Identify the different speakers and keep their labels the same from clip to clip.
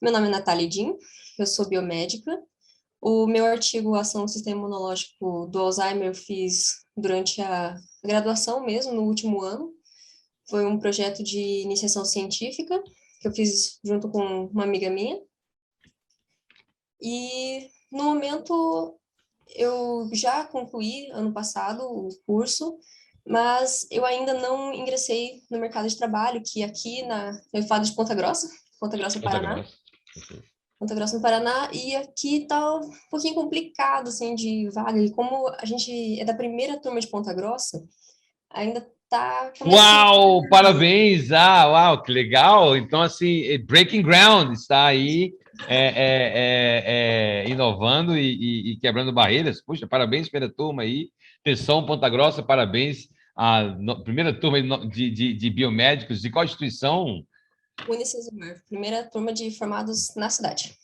Speaker 1: Meu nome é Natália Edin, eu sou biomédica. O meu artigo Ação do Sistema Imunológico do Alzheimer eu fiz durante a graduação mesmo, no último ano. Foi um projeto de iniciação científica que eu fiz junto com uma amiga minha. E no momento eu já concluí ano passado o curso, mas eu ainda não ingressei no mercado de trabalho, que aqui eu falo de Ponta Grossa,
Speaker 2: Ponta
Speaker 1: Paraná.
Speaker 2: Grossa. Ok.
Speaker 1: Ponta Grossa, no Paraná, e aqui tá um pouquinho complicado, assim, de vaga, e como a gente é da primeira turma de Ponta Grossa, ainda tá começando.
Speaker 2: Uau, parabéns! Ah, uau, que legal! Então, assim, Breaking Ground está aí inovando e quebrando barreiras. Puxa, parabéns, primeira turma aí. Atenção, Ponta Grossa, parabéns à primeira turma de biomédicos. De qual instituição?
Speaker 1: Unicesumar, primeira turma de formados na cidade.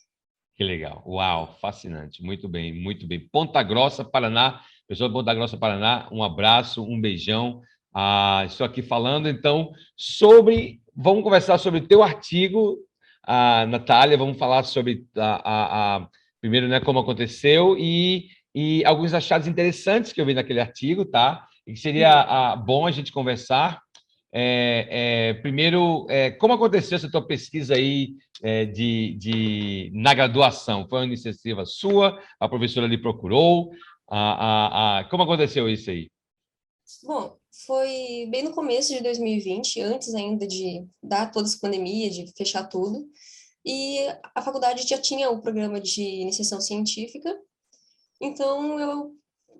Speaker 2: Que legal. Uau, fascinante. Muito bem, muito bem. Ponta Grossa, Paraná. Pessoal de Ponta Grossa, Paraná, um abraço, um beijão. Estou aqui falando, então, Vamos conversar sobre o teu artigo, Natália. Vamos falar sobre primeiro, né, como aconteceu e alguns achados interessantes que eu vi naquele artigo, tá? E que seria bom a gente conversar. Primeiro, como aconteceu essa tua pesquisa aí na graduação? Foi uma iniciativa sua? A professora lhe procurou? Como aconteceu isso aí?
Speaker 1: Bom, foi bem no começo de 2020, antes ainda de dar toda essa pandemia, de fechar tudo, e a faculdade já tinha o programa de iniciação científica, então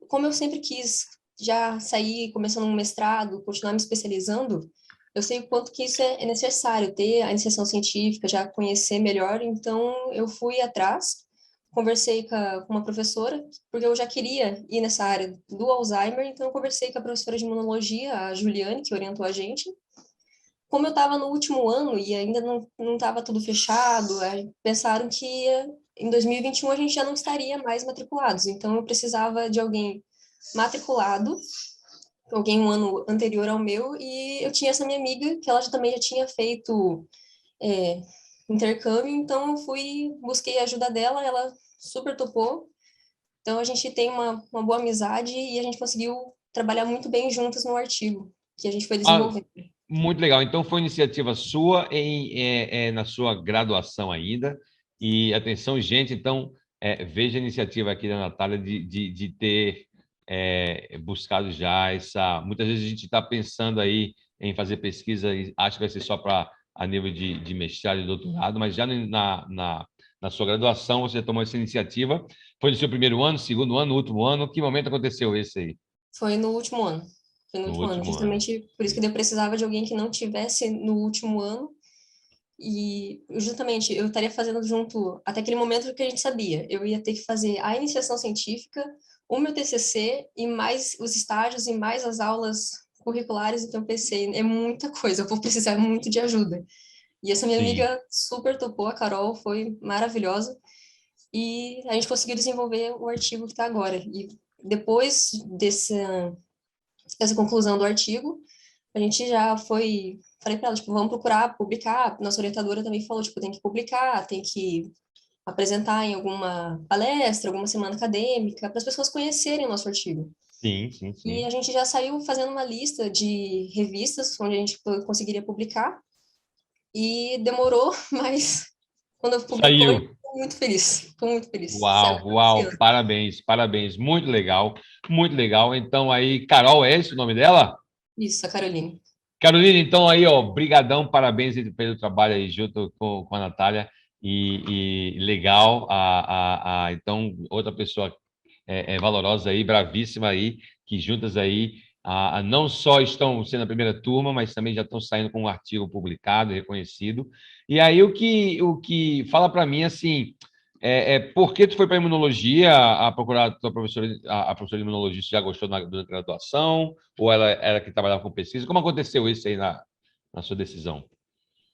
Speaker 1: como eu sempre quis já sair começando um mestrado, continuar me especializando, eu sei o quanto que isso é necessário, ter a iniciação científica, já conhecer melhor, então eu fui atrás, conversei com uma professora, porque eu já queria ir nessa área do Alzheimer, então eu conversei com a professora de imunologia, a Juliane, que orientou a gente. Como eu estava no último ano e ainda não estava tudo fechado, pensaram que em 2021 a gente já não estaria mais matriculados, então eu precisava de alguém matriculado, alguém um ano anterior ao meu, e eu tinha essa minha amiga, que ela também já tinha feito é, intercâmbio, então eu busquei a ajuda dela, ela super topou, então a gente tem uma boa amizade e a gente conseguiu trabalhar muito bem juntas no artigo que a gente foi
Speaker 2: Ah,
Speaker 1: desenvolvendo.
Speaker 2: muito legal. Então, foi iniciativa sua na sua graduação ainda. E atenção, gente, então, veja a iniciativa aqui da Natália de ter buscado já essa. Muitas vezes a gente está pensando aí em fazer pesquisa e acha que vai ser só para a nível de mestrado e doutorado, mas já na sua graduação você tomou essa iniciativa. Foi no seu primeiro ano, segundo ano, último ano? Que momento aconteceu esse aí?
Speaker 1: Foi no último ano. Foi no
Speaker 2: No
Speaker 1: último ano,
Speaker 2: último ano.
Speaker 1: justamente por isso que eu precisava de alguém que não tivesse no último ano. E justamente eu estaria fazendo junto até aquele momento que a gente sabia. Eu ia ter que fazer a iniciação científica, o meu TCC e mais os estágios e mais as aulas curriculares. Então eu pensei, é muita coisa, eu vou precisar muito de ajuda. E essa minha
Speaker 2: Sim.
Speaker 1: amiga super topou, a Carol, foi maravilhosa. E a gente conseguiu desenvolver o artigo que está agora. E depois dessa conclusão do artigo, a gente já falei para ela, tipo, vamos procurar publicar. Nossa orientadora também falou, tipo, tem que publicar, tem que apresentar em alguma palestra, alguma semana acadêmica, para as pessoas conhecerem o nosso artigo.
Speaker 2: Sim, sim,
Speaker 1: E
Speaker 2: sim.
Speaker 1: a gente já saiu fazendo uma lista de revistas onde a gente conseguiria publicar, e demorou, mas quando publicou, eu
Speaker 2: Saiu.
Speaker 1: estou muito feliz, estou muito feliz. Saiu
Speaker 2: Uau,
Speaker 1: esse
Speaker 2: uau,
Speaker 1: ano.
Speaker 2: parabéns, parabéns, muito legal, muito legal. Então aí, Carol, é esse o nome dela?
Speaker 1: Isso, a Caroline.
Speaker 2: Carolina, então aí, ó, brigadão, parabéns aí pelo trabalho aí junto com a Natália e legal, então outra pessoa valorosa aí, bravíssima aí, que juntas aí não só estão sendo a primeira turma, mas também já estão saindo com um artigo publicado, reconhecido. E aí o que fala para mim assim, por que tu foi para imunologia, a procurar a professora de imunologia já gostou da graduação, ou ela era que trabalhava com pesquisa? Como aconteceu isso aí na sua decisão?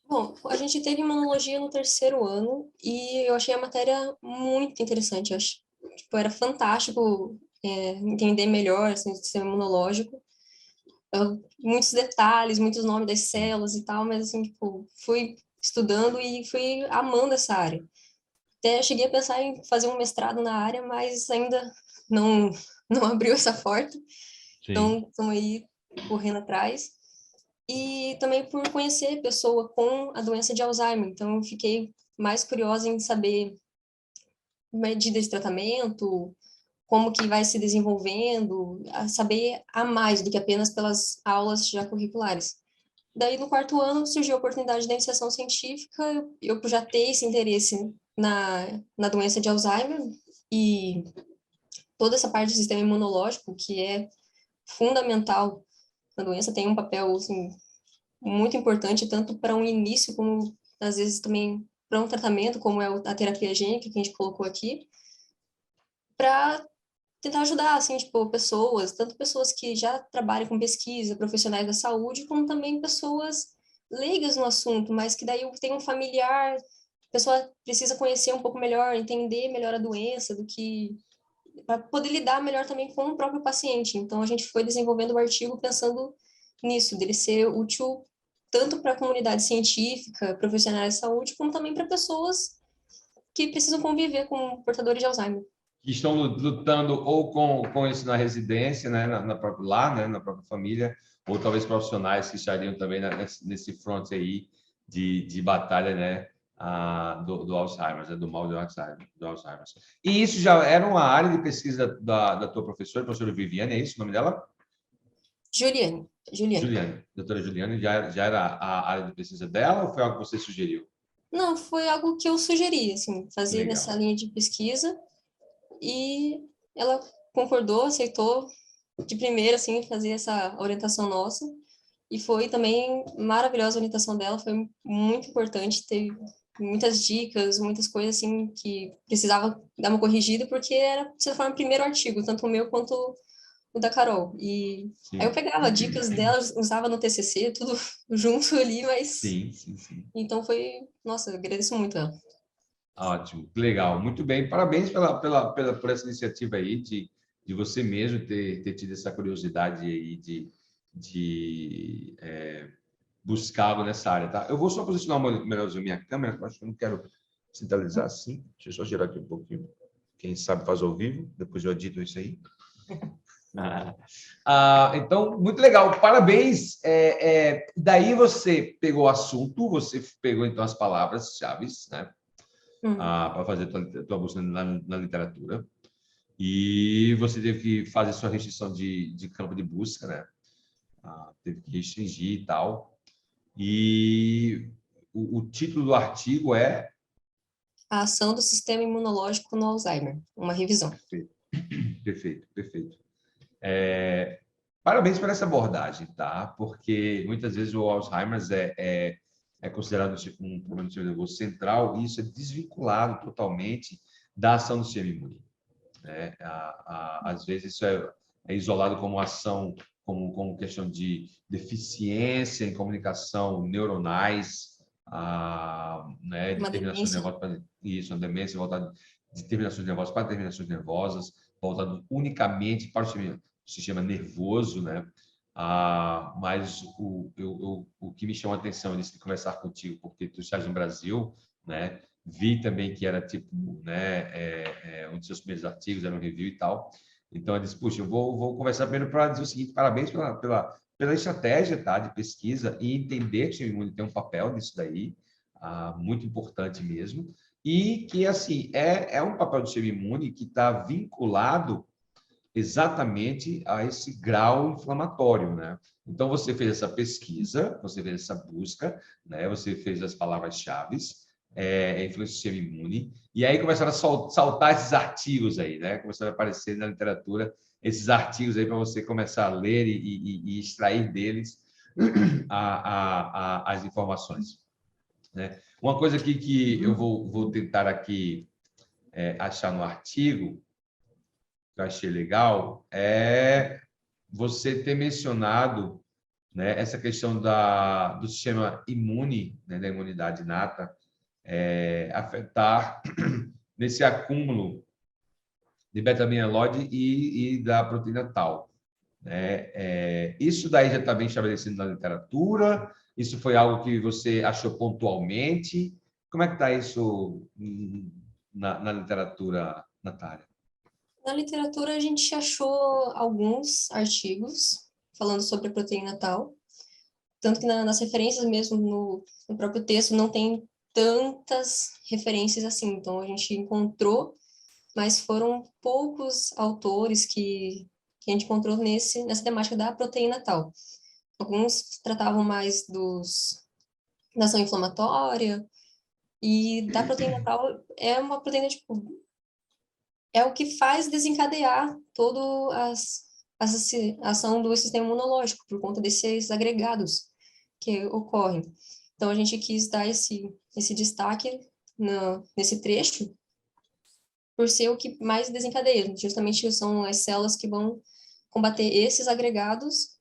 Speaker 1: Bom, a gente teve imunologia no terceiro ano e eu achei a matéria muito interessante. Eu acho, tipo, era fantástico entender melhor assim, o sistema imunológico. Muitos detalhes, muitos nomes das células e tal, mas assim, tipo, fui estudando e fui amando essa área. Até cheguei a pensar em fazer um mestrado na área, mas ainda não, não abriu essa porta.
Speaker 2: Sim.
Speaker 1: Então, estamos aí correndo atrás. E também por conhecer pessoa com a doença de Alzheimer. Então, eu fiquei mais curiosa em saber medidas de tratamento, como que vai se desenvolvendo, a saber a mais do que apenas pelas aulas já curriculares. Daí, no quarto ano, surgiu a oportunidade da iniciação científica, eu já ter esse interesse na doença de Alzheimer e toda essa parte do sistema imunológico, que é fundamental na doença, tem um papel, assim, muito importante, tanto para um início, como, às vezes, também para um tratamento, como é a terapia gênica, que a gente colocou aqui, para tentar ajudar, assim, tipo, pessoas, tanto pessoas que já trabalham com pesquisa, profissionais da saúde, como também pessoas leigas no assunto, mas que daí tem um familiar, a pessoa precisa conhecer um pouco melhor, entender melhor a doença, do que para poder lidar melhor também com o próprio paciente. Então, a gente foi desenvolvendo o artigo pensando nisso, dele ser útil tanto para a comunidade científica, profissionais de saúde, como também para pessoas que precisam conviver com portadores de Alzheimer.
Speaker 2: Que estão lutando ou com isso na residência, né, na própria lá, né, na própria família, ou talvez profissionais que estariam também nesse front aí de batalha, né, do Alzheimer, né, do mal do Alzheimer. E isso já era uma área de pesquisa da tua professora, professora Viviane, é isso o nome dela?
Speaker 1: Juliane.
Speaker 2: Juliane, doutora Juliane, já era a área de pesquisa dela ou foi algo que você sugeriu?
Speaker 1: Não, foi algo que eu sugeri, assim, fazer nessa
Speaker 2: Legal.
Speaker 1: linha de pesquisa, e ela concordou, aceitou de primeira, assim, fazer essa orientação nossa. E foi também maravilhosa a orientação dela, foi muito importante, teve muitas dicas, muitas coisas assim que precisava dar uma corrigida, porque era, de certa forma, o primeiro artigo, tanto o meu quanto o da Carol. E aí eu
Speaker 2: Sim,
Speaker 1: pegava dicas dela, usava no TCC, tudo junto ali, mas
Speaker 2: sim, sim, sim.
Speaker 1: então foi, nossa, eu agradeço muito ela.
Speaker 2: Ótimo, legal, muito bem. Parabéns por essa iniciativa aí de você mesmo ter tido essa curiosidade aí de buscar algo nessa área, tá? Eu vou só posicionar melhorzinho minha câmera, porque eu acho que eu não quero centralizar assim. Deixa eu só girar aqui um pouquinho. Quem sabe faz ao vivo, depois eu edito isso aí. Então, muito legal, parabéns. Daí você pegou o assunto, você pegou então as palavras-chave, né?
Speaker 1: Hum.
Speaker 2: Para fazer a tua busca na literatura. E você teve que fazer sua restrição de campo de busca, né? Teve que restringir e tal. E o título do artigo é...
Speaker 1: A ação do sistema imunológico no Alzheimer, uma revisão.
Speaker 2: Perfeito, perfeito, perfeito. Parabéns por essa abordagem, tá? Porque muitas vezes o Alzheimer é considerado tipo, um problema do sistema nervoso central e isso é desvinculado totalmente da ação do sistema imune, né? Às vezes isso é isolado como ação, como questão de deficiência em comunicação neuronais, né? De
Speaker 1: Uma
Speaker 2: terminações
Speaker 1: demência.
Speaker 2: nervosas para isso, uma demência voltada de terminações nervosas para terminações nervosas, voltado unicamente para o sistema nervoso, né? Mas o que me chamou a atenção é de conversar contigo, porque tu estás no Brasil, né? Vi também que era tipo, né, um dos seus primeiros artigos era um review e tal. Então eu disse, puxa, eu vou conversar primeiro para dizer o seguinte: parabéns pela estratégia, tá, de pesquisa e entender que o sistema imune tem um papel nisso daí, muito importante mesmo, e que assim é um papel do sistema imune que está vinculado exatamente a esse grau inflamatório, né? Então você fez essa pesquisa, você fez essa busca, né? Você fez as palavras-chave, influência do sistema imune, e aí começaram a saltar esses artigos aí, né? Começaram a aparecer na literatura esses artigos aí para você começar a ler e extrair deles as informações, né? Uma coisa aqui que eu vou tentar aqui achar no artigo que eu achei legal é você ter mencionado, né, essa questão do sistema imune, né, da imunidade inata, afetar nesse acúmulo de beta-amiloide e da proteína tal, né? Isso daí já está bem estabelecido na literatura.
Speaker 3: Isso foi algo que você achou pontualmente? Como é que está isso na literatura, Natália?
Speaker 1: Na literatura, a gente achou alguns artigos falando sobre a proteína tal, tanto que nas referências mesmo, no próprio texto, não tem tantas referências assim. Então, a gente encontrou, mas foram poucos autores que a gente encontrou nessa temática da proteína tal. Alguns tratavam mais da ação inflamatória, e da proteína tal é uma proteína, tipo, é o que faz desencadear toda a ação do sistema imunológico, por conta desses agregados que ocorrem. Então, a gente quis dar esse destaque nesse trecho, por ser o que mais desencadeia. Justamente são as células que vão combater esses agregados,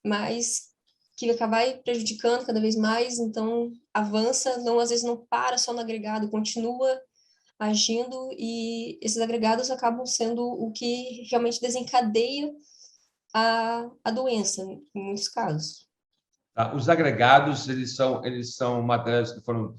Speaker 1: mas que vai prejudicando cada vez mais, então avança, não, às vezes não para só no agregado, continua agindo, e esses agregados acabam sendo o que realmente desencadeia a doença, em muitos casos.
Speaker 3: Tá? Os agregados, eles são materiais que foram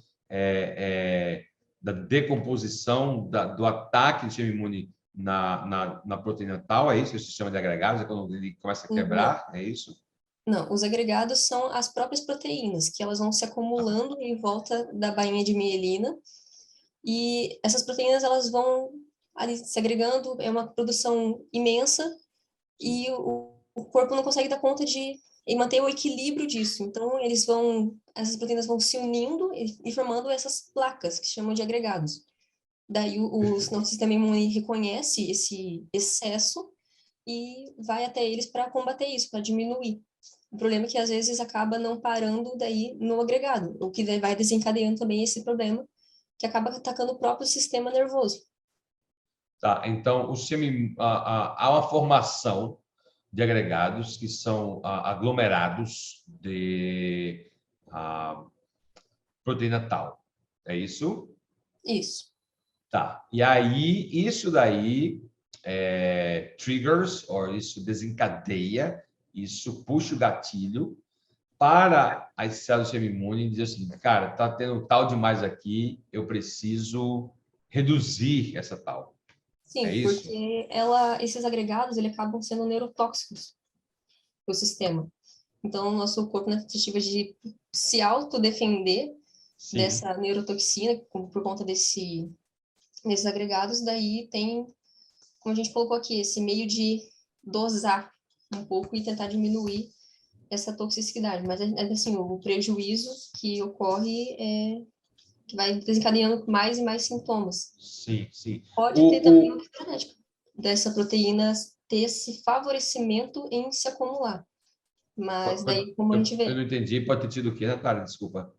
Speaker 3: da decomposição, do ataque do sistema imune na proteína tal, é isso que se chama de agregados? É quando ele começa a quebrar, é isso?
Speaker 1: Não, os agregados são as próprias proteínas, que elas vão se acumulando em volta da bainha de mielina, e essas proteínas elas vão ali se agregando, é uma produção imensa, e o corpo não consegue dar conta de manter o equilíbrio disso. Então, essas proteínas vão se unindo e formando essas placas, que se chamam de agregados. Daí, nosso sistema imune reconhece esse excesso e vai até eles para combater isso, para diminuir. O problema é que, às vezes, acaba não parando daí no agregado, o que vai desencadeando também esse problema, que acaba atacando o próprio sistema nervoso.
Speaker 3: Tá, então, há uma formação de agregados que são aglomerados de proteína tal. É isso?
Speaker 1: Isso.
Speaker 3: Tá. E aí, isso daí triggers, ou isso desencadeia, isso puxa o gatilho para as células do sistema imune e dizer assim, cara, tá tendo tal demais aqui, eu preciso reduzir essa tal. É
Speaker 1: Sim,
Speaker 3: isso?
Speaker 1: porque esses agregados acabam sendo neurotóxicos para o sistema. Então, o nosso corpo, na tentativa de se autodefender
Speaker 3: Sim.
Speaker 1: dessa neurotoxina, por conta desses agregados, daí tem, como a gente colocou aqui, esse meio de dosar um pouco e tentar diminuir essa toxicidade. Mas, assim, o prejuízo que ocorre que vai desencadeando mais e mais sintomas.
Speaker 3: Sim, sim.
Speaker 1: Pode ter também uma questão genética dessa proteína ter esse favorecimento em se acumular. Mas daí, como a gente
Speaker 3: Eu
Speaker 1: vê,
Speaker 3: não entendi. Pode ter tido o quê, Natália? Desculpa.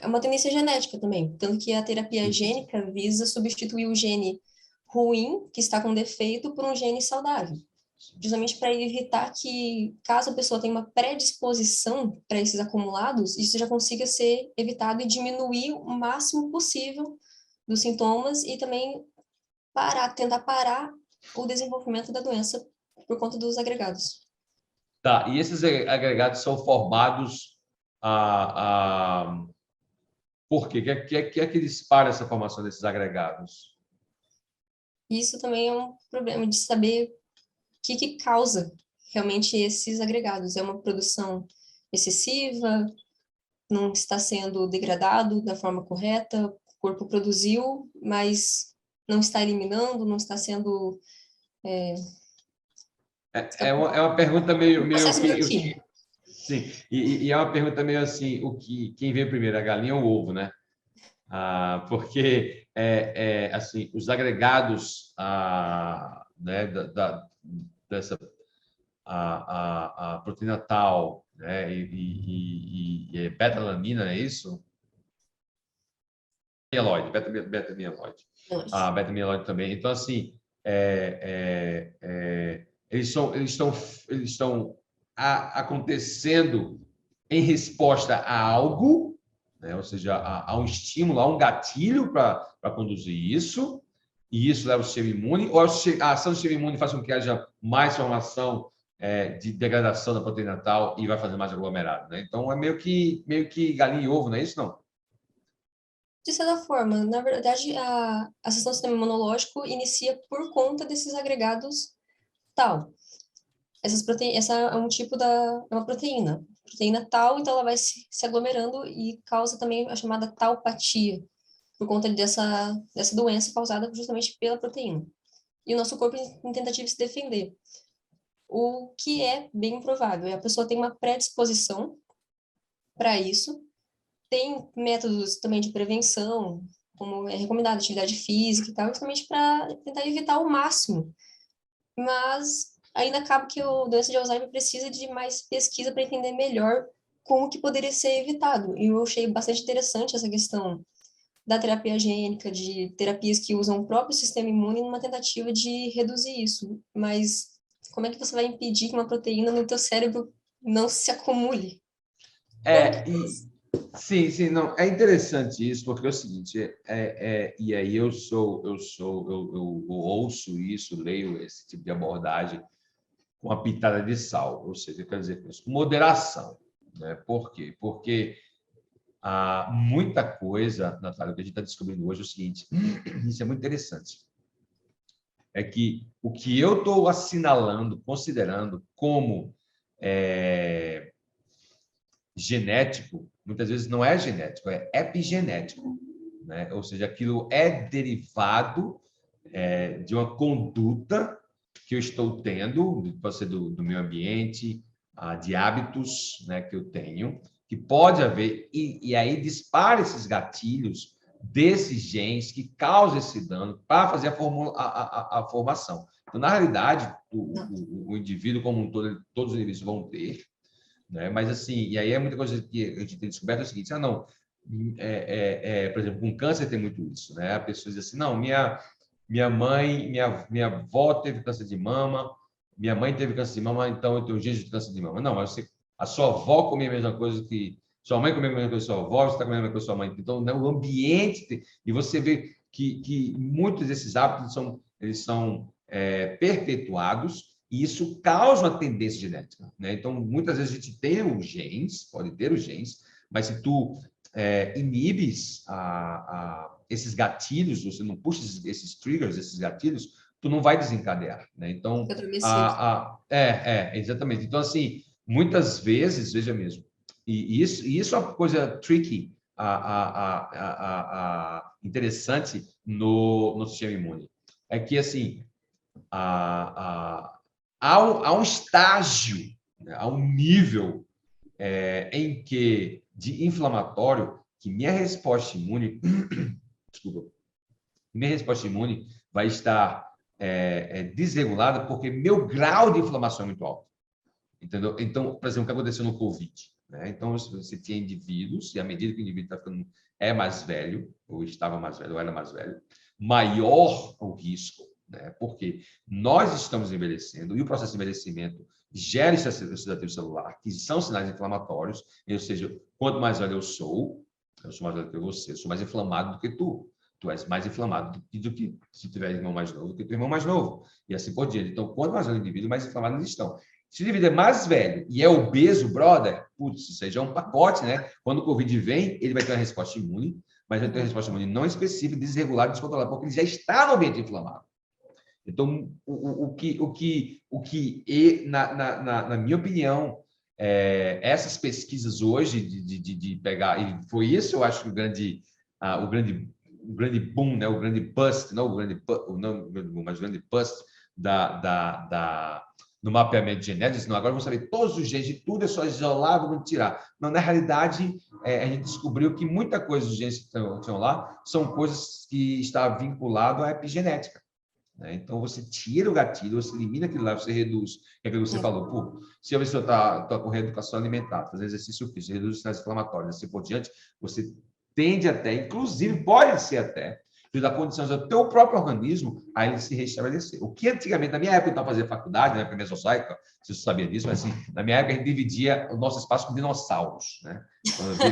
Speaker 1: é uma tendência genética também. Tanto que a terapia gênica visa substituir o gene ruim, que está com defeito, por um gene saudável. Justamente para evitar que, caso a pessoa tenha uma predisposição para esses acumulados, isso já consiga ser evitado e diminuir o máximo possível dos sintomas, e também tentar parar o desenvolvimento da doença por conta dos agregados.
Speaker 3: Tá, e esses agregados são formados por quê? O que é que dispara essa formação desses agregados?
Speaker 1: Isso também é um problema de saber o que causa realmente esses agregados. É uma produção excessiva, não está sendo degradado da forma correta, o corpo produziu, mas não está eliminando, não está sendo...
Speaker 3: É uma pergunta meio
Speaker 1: processo
Speaker 3: que
Speaker 1: bioquímico.
Speaker 3: sim, e é uma pergunta meio assim, quem veio primeiro, a galinha ou o ovo, né? Porque assim, os agregados né, dessa a proteína tal, né, e beta-alanina, é isso? Mieloide, beta-mieloide. Beta-mieloide também. Então, assim, eles estão acontecendo em resposta a algo, né? Ou seja, a um estímulo, a um gatilho para conduzir isso, e isso leva o sistema imune, ou a ação do sistema imune faz com que haja mais formação de degradação da proteína tal e vai fazer mais aglomerado, né? Então, é meio que galinha e ovo, não é isso, não?
Speaker 1: De certa forma, na verdade, a ação do sistema imunológico inicia por conta desses agregados tal. Essa é um tipo é uma proteína tal, então ela vai se aglomerando e causa também a chamada taupatia, por conta dessa doença causada justamente pela proteína. E o nosso corpo em tentativa de se defender. O que é bem provável, a pessoa tem uma predisposição para isso, tem métodos também de prevenção, como é recomendado, atividade física e tal, justamente para tentar evitar ao máximo. Mas ainda acaba que a doença de Alzheimer precisa de mais pesquisa para entender melhor como que poderia ser evitado. E eu achei bastante interessante essa questão da terapia gênica, de terapias que usam o próprio sistema imune numa tentativa de reduzir isso. Mas como é que você vai impedir que uma proteína no teu cérebro não se acumule? Como que faz?
Speaker 3: Sim, não, é interessante isso, porque é o seguinte, e aí eu ouço isso, leio esse tipo de abordagem com uma pitada de sal, ou seja, quer dizer, com moderação, né? Por quê? Porque há muita coisa, Natália, que a gente está descobrindo hoje é o seguinte, isso é muito interessante, é que o que eu estou assinalando, considerando como genético, muitas vezes não é genético, é epigenético, né? Ou seja, aquilo é derivado de uma conduta que eu estou tendo, pode ser do meu ambiente, de hábitos, né, que eu tenho, que pode haver, e aí dispara esses gatilhos desses genes que causam esse dano para fazer a formação. Então, na realidade, o indivíduo como um todo, todos os indivíduos vão ter, né? Mas assim, e aí é muita coisa que a gente tem descoberto é o seguinte, não, por exemplo, com câncer tem muito isso, né? A pessoa diz assim, não, minha mãe, minha avó teve câncer de mama, minha mãe teve câncer de mama, então eu tenho genes de câncer de mama. Não, mas a sua avó comia a mesma coisa que sua mãe comia a mesma coisa que sua avó, você está comendo a mesma coisa que sua mãe. Então, né, o ambiente, e você vê que muitos desses hábitos eles são perpetuados e isso causa uma tendência genética, né? Então, muitas vezes a gente tem os genes, pode ter os genes, mas se tu inibes esses gatilhos, você não puxa esses triggers, esses gatilhos, tu não vai desencadear, né? Então, exatamente. Então, assim, muitas vezes, veja mesmo, e isso é uma coisa tricky, interessante no sistema imune, é que, assim, há um estágio, né, há um nível em que de inflamatório que minha resposta imune, desculpa, minha resposta imune vai estar desregulada porque meu grau de inflamação é muito alto, entendeu? Então, por exemplo, o que aconteceu no COVID, né? Então, você tinha indivíduos e à medida que o indivíduo está ficando mais velho, ou estava mais velho, ou era mais velho, maior o risco, né? Porque nós estamos envelhecendo e o processo de envelhecimento gera esse oxidativo celular, que são sinais inflamatórios, ou seja, quanto mais velho eu sou mais velho que você, eu sou mais inflamado do que tu. Tu és mais inflamado do que se tiver irmão mais novo, do que teu irmão mais novo, e assim por diante. Então, quanto mais velho o indivíduo, mais inflamado eles estão. Se o indivíduo é mais velho e é obeso, brother, putz, isso aí já é um pacote, né? Quando o Covid vem, ele vai ter uma resposta imune, mas vai ter uma resposta imune não específica, desregulada, descontrolada, porque ele já está no ambiente inflamado. Então, na minha opinião, essas pesquisas hoje de pegar, e foi isso, eu acho que o grande boom, né? O grande bust, não o grande boom, mas o grande bust no mapeamento genético, não, agora vamos saber todos os genes de tudo, é só isolar, vamos tirar. Não, na realidade, a gente descobriu que muita coisa dos genes que estão lá são coisas que estão vinculadas à epigenética. Então, você tira o gatilho, você elimina aquilo lá, você reduz. É aquilo que você falou, pô, se a pessoa está com reeducação alimentar, fazendo exercício físico, reduz os sinais inflamatórios, assim por diante, você tende até, inclusive, pode ser até, dar condições ao teu próprio organismo a ele se restabelecer. O que antigamente, na minha época, eu estava fazendo faculdade, na época mesosaica, se você sabia disso, mas assim, na minha época a gente dividia o nosso espaço com dinossauros, né?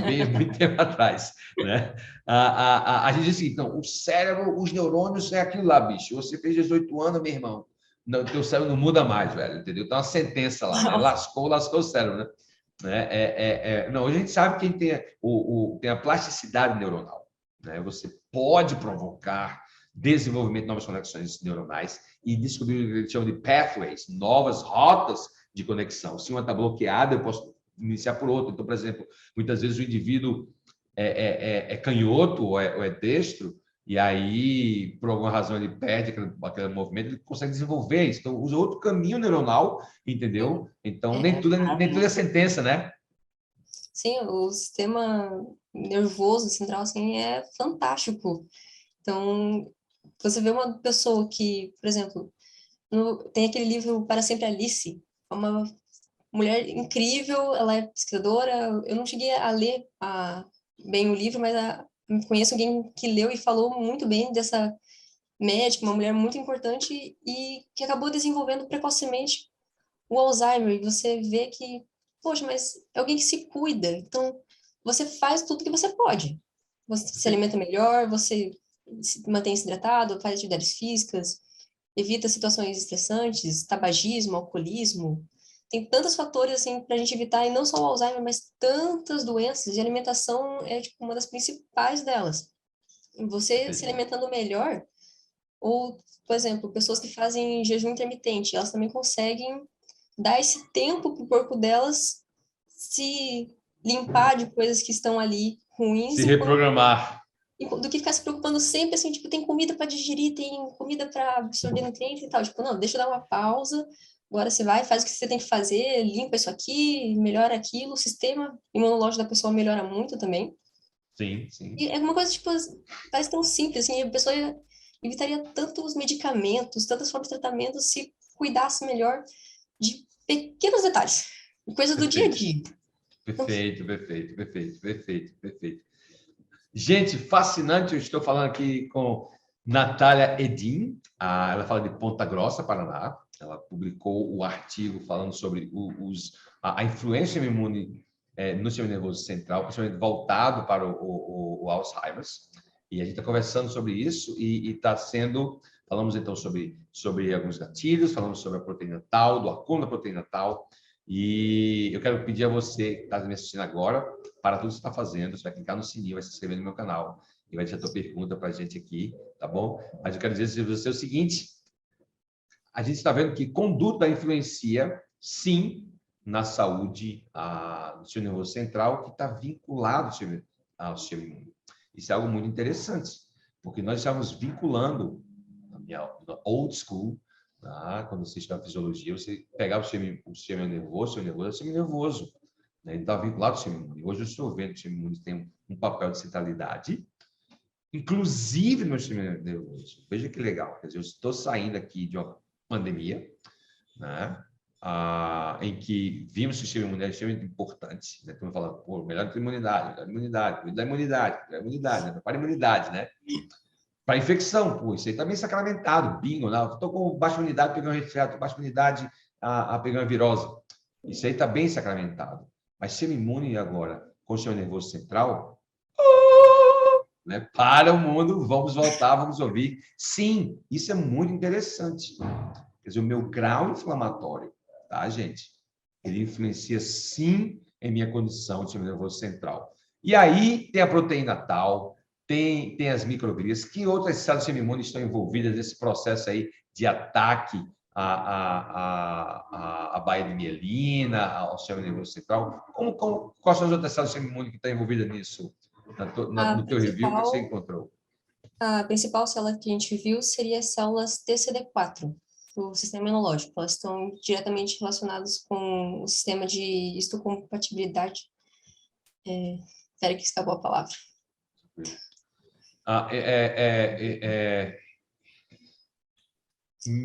Speaker 3: Bem muito tempo atrás, né? A gente disse assim, então, o cérebro, os neurônios é aquilo lá, bicho. Você fez 18 anos, meu irmão. o teu cérebro não muda mais, velho, entendeu? Tem uma sentença lá, né? Lascou o cérebro, né? Não, hoje a gente sabe que tem a plasticidade neuronal, né? Você pode provocar desenvolvimento de novas conexões neuronais e descobrir o que eles chamam de pathways, novas rotas de conexão. Se uma está bloqueada, eu posso iniciar por outra. Então, por exemplo, muitas vezes o indivíduo é canhoto ou é destro, e aí, por alguma razão, ele perde aquele movimento, ele consegue desenvolver isso. Então, usa outro caminho neuronal, entendeu? Então, nem tudo é sentença, né?
Speaker 1: Sim, o sistema nervoso central, assim, é fantástico. Então, você vê uma pessoa que, por exemplo, tem aquele livro Para Sempre Alice, é uma mulher incrível, ela é pesquisadora. Eu não cheguei a ler bem o livro, mas conheço alguém que leu e falou muito bem dessa médica, uma mulher muito importante e que acabou desenvolvendo precocemente o Alzheimer. E você vê que, poxa, mas é alguém que se cuida. Então, você faz tudo que você pode. Você se alimenta melhor, você mantém-se hidratado, faz atividades físicas, evita situações estressantes, tabagismo, alcoolismo. Tem tantos fatores assim para a gente evitar, e não só o Alzheimer, mas tantas doenças, e a alimentação é tipo, uma das principais delas. Você se alimentando melhor, ou, por exemplo, pessoas que fazem jejum intermitente, elas também conseguem dar esse tempo para o corpo delas se limpar de coisas que estão ali ruins,
Speaker 3: Se reprogramar.
Speaker 1: do que ficar se preocupando sempre assim, tipo, tem comida para digerir, tem comida para absorver nutrientes e tal. Tipo, não, deixa eu dar uma pausa. Agora você vai, faz o que você tem que fazer, limpa isso aqui, melhora aquilo, o sistema imunológico da pessoa melhora muito também.
Speaker 3: Sim, sim.
Speaker 1: E é uma coisa, tipo, parece tão simples, assim, a pessoa evitaria tantos medicamentos, tantas formas de tratamento se cuidasse melhor de pequenos detalhes, coisas do dia a
Speaker 3: Perfeito.
Speaker 1: dia.
Speaker 3: Perfeito. Gente, fascinante. Eu estou falando aqui com Natália Edin. Ela fala de Ponta Grossa, Paraná. Ela publicou o artigo falando sobre a influência imune no sistema nervoso central, principalmente voltado para o Alzheimer. E a gente está conversando sobre isso e está sendo... Falamos, então, sobre alguns gatilhos, falamos sobre a proteína tal, do acúmulo da proteína tal. E eu quero pedir a você que está me assistindo agora, para tudo que você está fazendo, você vai clicar no sininho, vai se inscrever no meu canal e vai deixar a tua pergunta para a gente aqui, tá bom? Mas eu quero dizer para você o seguinte, a gente está vendo que conduta influencia, sim, na saúde do sistema nervoso central, que está vinculado ao sistema imune. Isso é algo muito interessante, porque nós estamos vinculando, na minha old school, quando você estuda fisiologia, você pegava o sistema nervoso, é o sistema nervoso, né? Ele está vinculado ao sistema imune. Hoje eu estou vendo que o sistema imune tem um papel de centralidade, inclusive no sistema nervoso. Veja que legal, quer dizer, eu estou saindo aqui de uma pandemia, né? Em que vimos que o sistema imune é extremamente importante, né? Estamos falando, pô, melhor da imunidade, né? Para a imunidade, né? Para infecção, pô, isso aí também é sacramentado, bingo, né? Estou com baixa imunidade, pegando um resfriado, baixa imunidade, pegando uma virose. Isso aí está bem sacramentado. Mas sistema imune agora, com o sistema nervoso central, né? Para o mundo, vamos voltar, vamos ouvir. Sim, isso é muito interessante. Quer dizer, o meu grau inflamatório, tá, gente? Ele influencia, sim, em minha condição de sistema nervoso central. E aí tem a proteína tal, tem as microglias, que outras células do sistema imune estão envolvidas nesse processo aí de ataque à baía de mielina, ao sistema nervoso central. Quais são as outras células do sistema imune que estão envolvidas nisso? No teu review, o que você encontrou?
Speaker 1: A principal célula que a gente viu seria as células TCD4, do sistema imunológico. Elas estão diretamente relacionadas com o sistema de histocompatibilidade. Espera que escapou a palavra.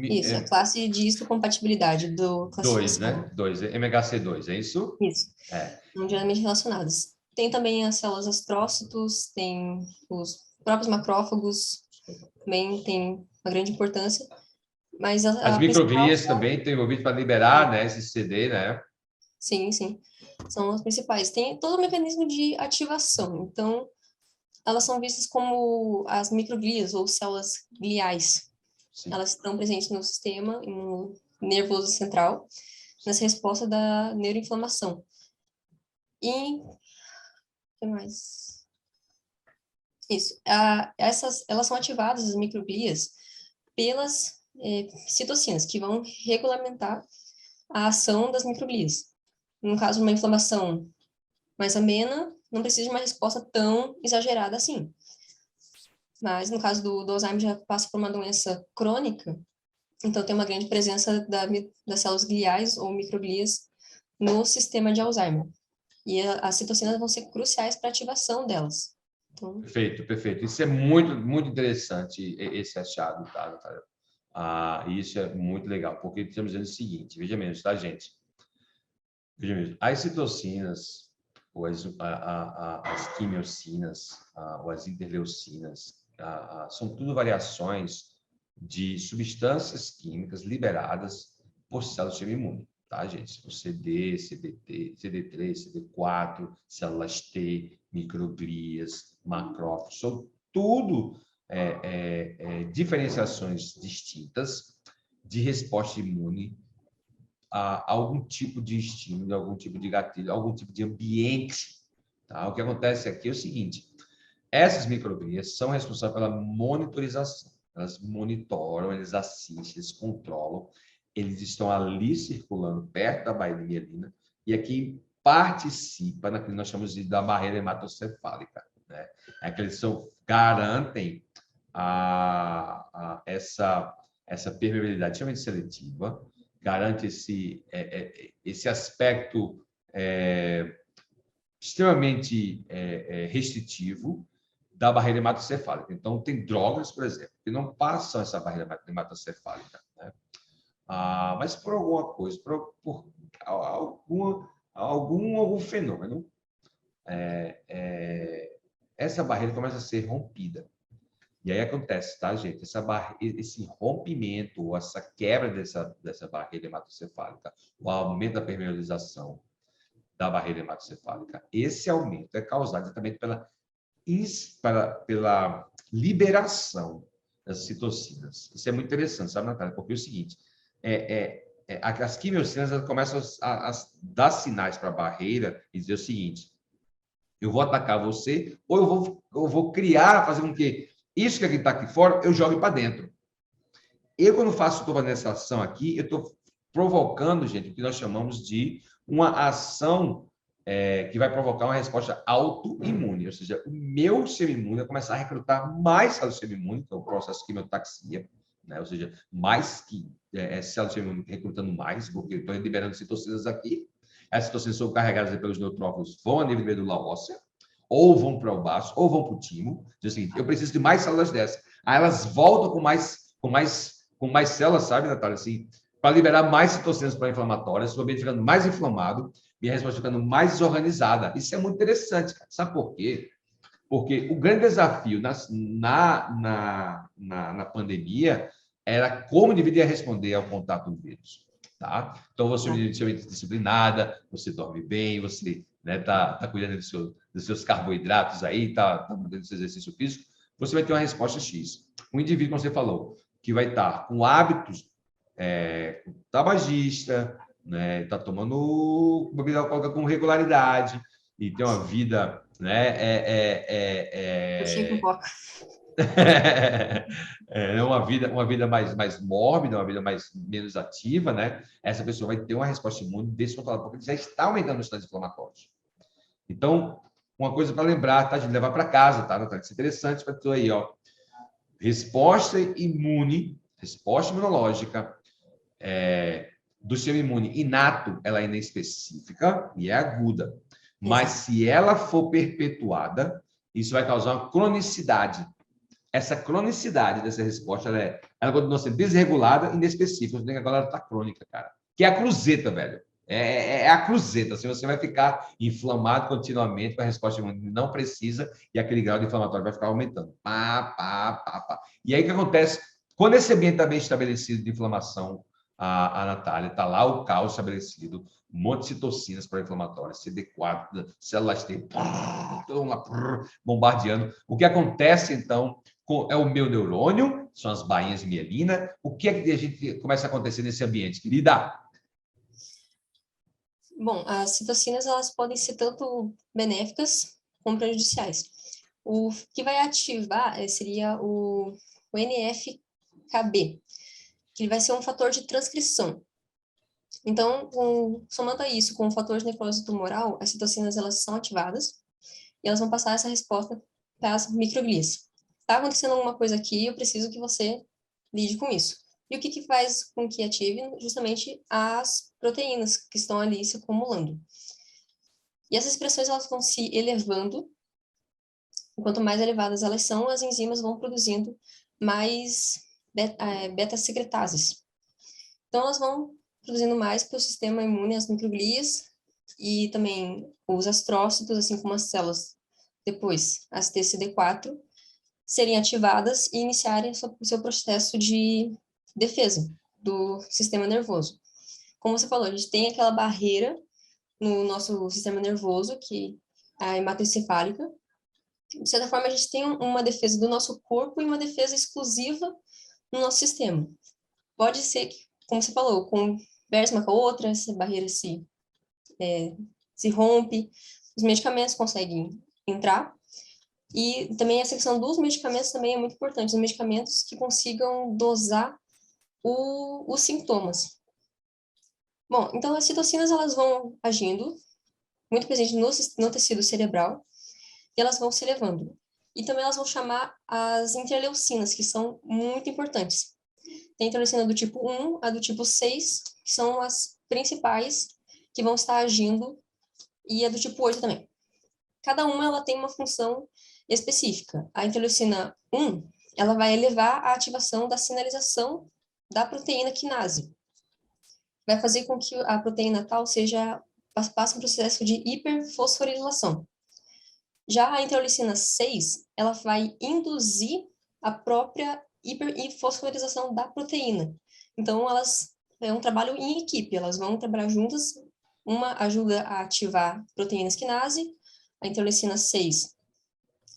Speaker 1: Isso, a classe de histocompatibilidade do classificação.
Speaker 3: 2, né? MHC2, é isso?
Speaker 1: Isso.
Speaker 3: É.
Speaker 1: Estão diretamente relacionadas. Tem também as células astrócitos, tem os próprios macrófagos, também tem uma grande importância. Mas
Speaker 3: as microglias também estão envolvidas para liberar, né, esse CD, né?
Speaker 1: Sim, sim. São as principais. Tem todo o mecanismo de ativação. Então, elas são vistas como as microglias ou células gliais.
Speaker 3: Sim.
Speaker 1: Elas estão presentes no sistema nervoso central, nessa resposta da neuroinflamação. E o que mais? Isso. Elas são ativadas, as microglias, pelas citocinas, que vão regulamentar a ação das microglias. No caso de uma inflamação mais amena, não precisa de uma resposta tão exagerada assim. Mas no caso do Alzheimer já passa por uma doença crônica, então tem uma grande presença das células gliais ou microglias no sistema de Alzheimer. E as citocinas vão ser cruciais para a ativação delas. Então...
Speaker 3: Perfeito. Isso é muito, muito interessante, esse achado, tá, Natália? Isso é muito legal, porque estamos dizendo o seguinte, veja mesmo, tá, gente? Veja mesmo, as citocinas, ou as quimiocinas, ou as interleucinas, são tudo variações de substâncias químicas liberadas por células do sistema imune, tá, gente? O CD, CDT, CD3, CD4, células T, microglias, macrófagos, são tudo diferenciações distintas de resposta imune a algum tipo de estímulo, algum tipo de gatilho, algum tipo de ambiente. Tá? O que acontece aqui é o seguinte: essas microglias são responsáveis pela monitorização. Elas monitoram, eles assistem, eles controlam, eles estão ali circulando perto da baía de mielina e aqui participa naquilo que nós chamamos da barreira hematocefálica. Né? É que eles garantem essa permeabilidade extremamente seletiva, garante esse aspecto extremamente restritivo da barreira hematocefálica. Então, tem drogas, por exemplo, que não passam essa barreira hematocefálica, né? Mas por alguma coisa, por algum fenômeno, essa barreira começa a ser rompida. E aí acontece, tá, gente? Esse rompimento, ou essa quebra dessa barreira hematocefálica, o aumento da permeabilização da barreira hematocefálica, esse aumento é causado exatamente pela liberação das citocinas. Isso é muito interessante, sabe, Natália? Porque é o seguinte, as quimiocinas começam a dar sinais para a barreira e dizer o seguinte: eu vou atacar você, ou eu vou criar, fazer com que isso que está aqui fora, eu jogue para dentro. Eu, quando estou nessa ação aqui, eu estou provocando, gente, o que nós chamamos de uma ação que vai provocar uma resposta autoimune, ou seja, o meu sistema imune vai começar a recrutar mais células do sistema imune, que é o processo de quimiotaxia, né? Ou seja, mais células do sistema imune recrutando mais, porque eu estou liberando citocinas aqui, essas citocinas são carregadas pelos neutrófilos, vão a nível de medula óssea, ou vão para o baço, ou vão para o timo. Diz o seguinte: eu preciso de mais células dessas. Aí elas voltam com mais células, sabe, Natália? Assim, para liberar mais citocinas pró-inflamatórias, o ambiente ficando mais inflamado, minha resposta ficando mais desorganizada. Isso é muito interessante, cara. Sabe por quê? Porque o grande desafio na pandemia era como deveria responder ao contato do vírus. Tá? Então, você é disciplinada, você dorme bem, você tá cuidando dos seus carboidratos aí, tá mantendo seu exercício físico, você vai ter uma resposta X. Um indivíduo, como você falou, que vai estar com hábitos tabagista, né, tá tomando bebida alcoólica com regularidade e tem uma vida, uma vida mais mórbida, uma vida menos ativa, né? Essa pessoa vai ter uma resposta imune descontrolada, porque já está aumentando os estados inflamatórios. Então, uma coisa para lembrar, tá? De levar para casa, tá? Isso é interessante para tu aí, ó. Resposta imunológica do sistema imune inato, ela ainda é específica e é aguda. Mas se ela for perpetuada, isso vai causar uma cronicidade. Essa cronicidade dessa resposta, ela continua sendo desregulada e inespecífica. Agora ela está crônica, cara. Que é a cruzeta, velho. É a cruzeta. Assim, você vai ficar inflamado continuamente com a resposta imune não precisa e aquele grau de inflamatório vai ficar aumentando. E aí o que acontece? Quando esse ambiente está bem estabelecido de inflamação, a Natália, está lá o caos estabelecido, um monte de citocinas pró-inflamatórias, CD4, células T, todo mundo lá bombardeando. O que acontece, então, É o meu neurônio, são as bainhas de mielina. O que é que a gente começa a acontecer nesse ambiente, querida?
Speaker 1: Bom, as citocinas, elas podem ser tanto benéficas como prejudiciais. O que vai ativar seria o NF-κB, que ele vai ser um fator de transcrição. Então, somando a isso com o fator de necrose tumoral, as citocinas, elas são ativadas e elas vão passar essa resposta para as microglias. Está acontecendo alguma coisa aqui, eu preciso que você lide com isso. E o que faz com que ative? Justamente as proteínas que estão ali se acumulando. E essas expressões, elas vão se elevando. E quanto mais elevadas elas são, as enzimas vão produzindo mais beta-secretases. Então, elas vão produzindo mais para o sistema imune, as microglias, e também os astrócitos, assim como as células, depois, as TCD4, serem ativadas e iniciarem o seu processo de defesa do sistema nervoso. Como você falou, a gente tem aquela barreira no nosso sistema nervoso, que é a hematoencefálica. De certa forma, a gente tem uma defesa do nosso corpo e uma defesa exclusiva no nosso sistema. Pode ser que, como você falou, conversa uma com a outra, essa barreira se rompe, os medicamentos conseguem entrar. E também essa questão dos medicamentos também é muito importante, os medicamentos que consigam dosar os sintomas. Bom, então as citocinas, elas vão agindo, muito presente no tecido cerebral, e elas vão se elevando. E também elas vão chamar as interleucinas, que são muito importantes. Tem a interleucina do tipo 1, a do tipo 6, que são as principais que vão estar agindo, e a do tipo 8 também. Cada uma, ela tem uma função específica. A interleucina 1, ela vai elevar a ativação da sinalização da proteína quinase. Vai fazer com que a proteína tal passe um processo de hiperfosforilação. Já a interleucina 6, ela vai induzir a própria hiperfosforilação da proteína. Então, é um trabalho em equipe, elas vão trabalhar juntas. Uma ajuda a ativar proteínas quinase, a interleucina 6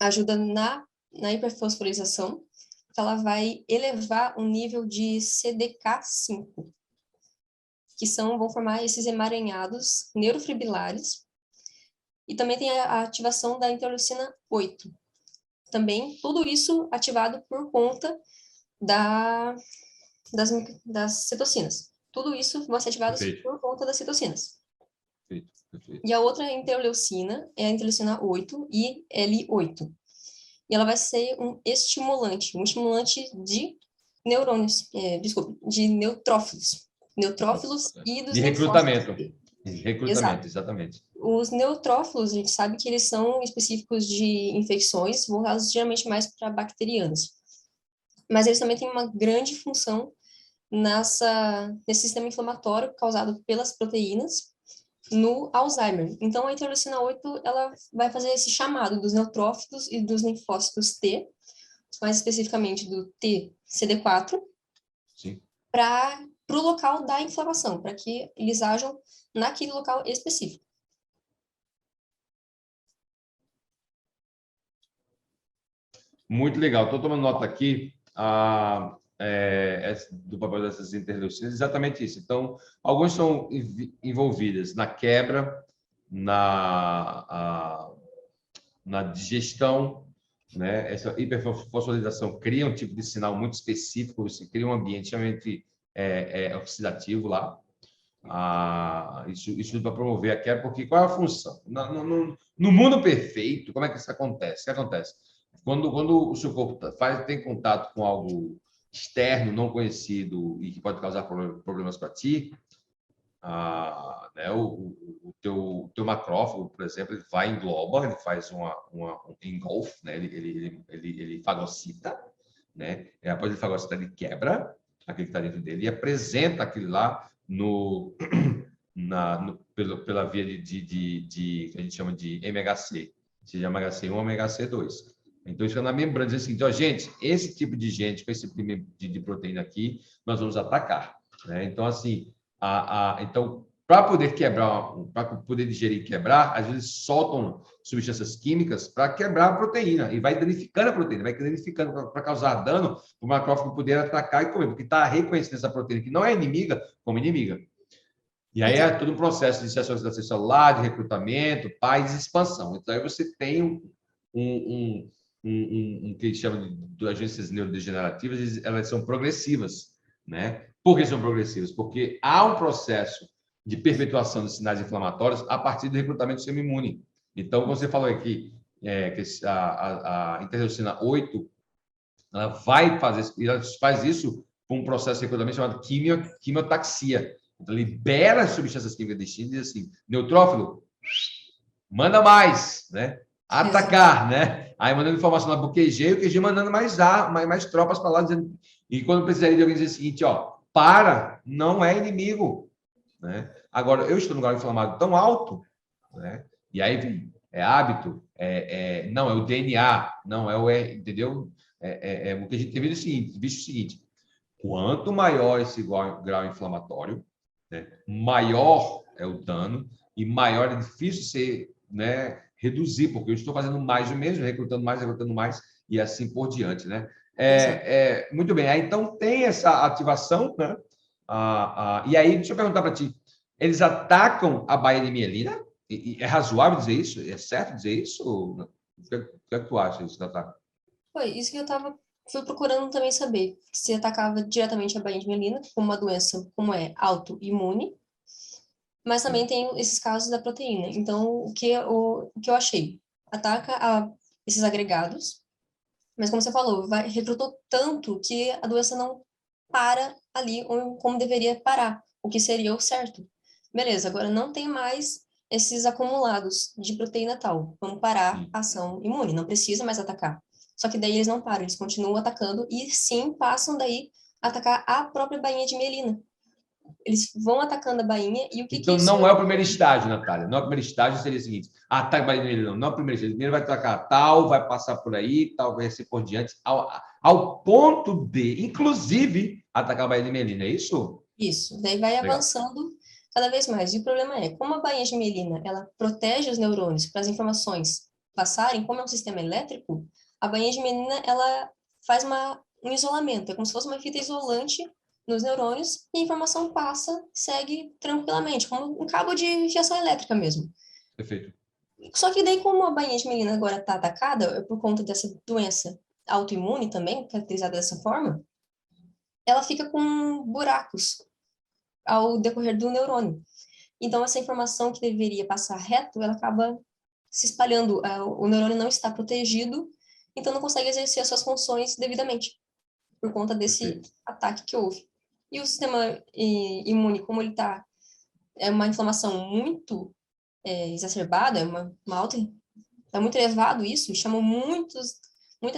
Speaker 1: ajuda na hiperfosforilação, ela vai elevar o nível de CDK5, que vão formar esses emaranhados neurofibrilares. E também tem a ativação da interleucina 8. Também, tudo isso ativado por conta das citocinas. Tudo isso vai ser ativado por conta das citocinas.
Speaker 3: Perfeito.
Speaker 1: E a outra interleucina é a interleucina 8 e L8. E ela vai ser um estimulante de neurônios, de neutrófilos. Neutrófilos e dos
Speaker 3: de recrutamento.
Speaker 1: Exato.
Speaker 3: Exatamente.
Speaker 1: Os neutrófilos, a gente sabe que eles são específicos de infecções, voltados geralmente mais para bacterianos. Mas eles também têm uma grande função nesse sistema inflamatório causado pelas proteínas no Alzheimer. Então, a interleucina 8, ela vai fazer esse chamado dos neutrófilos e dos linfócitos T, mais especificamente do TCD4, para o local da inflamação, para que eles ajam naquele local específico.
Speaker 3: Muito legal. Estou tomando nota aqui do papel dessas interleucinas, exatamente isso. Então, algumas são envolvidas na quebra, na digestão, né? Essa hiperfosforilação cria um tipo de sinal muito específico, você cria um ambiente extremamente oxidativo lá. Isso para promover a quebra, porque qual é a função? No mundo perfeito, como é que isso acontece? O que acontece? Quando o seu corpo tem contato com algo externo, não conhecido e que pode causar problemas para ti, né, o teu macrófago, por exemplo, ele vai engloba, ele faz um engolf, né, ele fagocita, né, e após ele fagocita, ele quebra aquilo que está dentro dele e apresenta aquilo lá pela via que a gente chama de MHC, seja MHC1 ou MHC2. Então, isso é na membrana, diz assim, então, gente, esse tipo de gente, com esse tipo de proteína aqui, nós vamos atacar, né? Então, assim, então, para poder quebrar, para poder digerir e quebrar, às vezes soltam substâncias químicas para quebrar a proteína e vai danificando a proteína, vai danificando para causar dano para o macrófago poder atacar e comer, porque está reconhecendo essa proteína que não é inimiga como inimiga. E aí é todo um processo de iniciação celular, de recrutamento, paz e expansão. Então aí você tem um que chama de agências neurodegenerativas, elas são progressivas, né? Por que são progressivas? Porque há um processo de perpetuação de sinais inflamatórios a partir do recrutamento do sistema imune. Então, você falou aqui que a interleucina 8, ela vai fazer, ela faz isso com um processo de recrutamento chamado quimiotaxia. Então, libera as substâncias químicas distintas e diz assim, neutrófilo, manda mais, né? Atacar, né? Aí mandando informação lá para o QG, o QG mandando mais tropas para lá, dizendo... E quando precisaria de alguém dizer o seguinte, ó, para, não é inimigo, né? Agora, eu estou num grau inflamado tão alto, né? E aí vem, é hábito, não, é o DNA, não é o entendeu? O que a gente tem visto o seguinte, quanto maior esse grau inflamatório, né, maior é o dano e maior é difícil ser, né, reduzir, porque eu estou fazendo mais do mesmo, recrutando mais e assim por diante, né? Muito bem, aí, então tem essa ativação, né? E aí, deixa eu perguntar para ti, eles atacam a baía de mielina? É razoável dizer isso? É certo dizer isso? O que tu acha disso, Natália?
Speaker 1: Foi isso que fui procurando também saber, se atacava diretamente a baía de mielina, como uma doença como é autoimune, mas também tem esses casos da proteína. Então, o que eu achei? Ataca esses agregados, mas como você falou, recrutou tanto que a doença não para ali como deveria parar, o que seria o certo. Beleza, agora não tem mais esses acumulados de proteína tal. Vamos parar a ação imune, não precisa mais atacar. Só que daí eles não param, eles continuam atacando e sim passam daí a atacar a própria bainha de mielina. Eles vão atacando a bainha e o que
Speaker 3: então,
Speaker 1: que isso...
Speaker 3: não é o primeiro estágio, Natália. Não é o primeiro estágio, seria o seguinte: ataque bainha de mielina, não é o primeiro estágio. Primeiro vai atacar tal, vai passar por aí, tal, vai ser por diante, ao ponto de, inclusive, atacar a bainha de mielina, é isso?
Speaker 1: Isso, daí vai
Speaker 3: Legal.
Speaker 1: avançando cada vez mais. E o problema é, como a bainha de mielina, ela protege os neurônios para as informações passarem, como é um sistema elétrico, a bainha de mielina, ela faz um isolamento, é como se fosse uma fita isolante nos neurônios e a informação passa, segue tranquilamente, como um cabo de fiação elétrica mesmo.
Speaker 3: Perfeito.
Speaker 1: Só que daí, como a bainha de mielina agora está atacada, por conta dessa doença autoimune também, caracterizada dessa forma, ela fica com buracos ao decorrer do neurônio. Então, essa informação que deveria passar reto, ela acaba se espalhando. O neurônio não está protegido, então não consegue exercer as suas funções devidamente, por conta desse ataque que houve. E o sistema imune, como ele está, é uma inflamação muito exacerbada, é uma alta, é muito elevado isso, e chamam muitas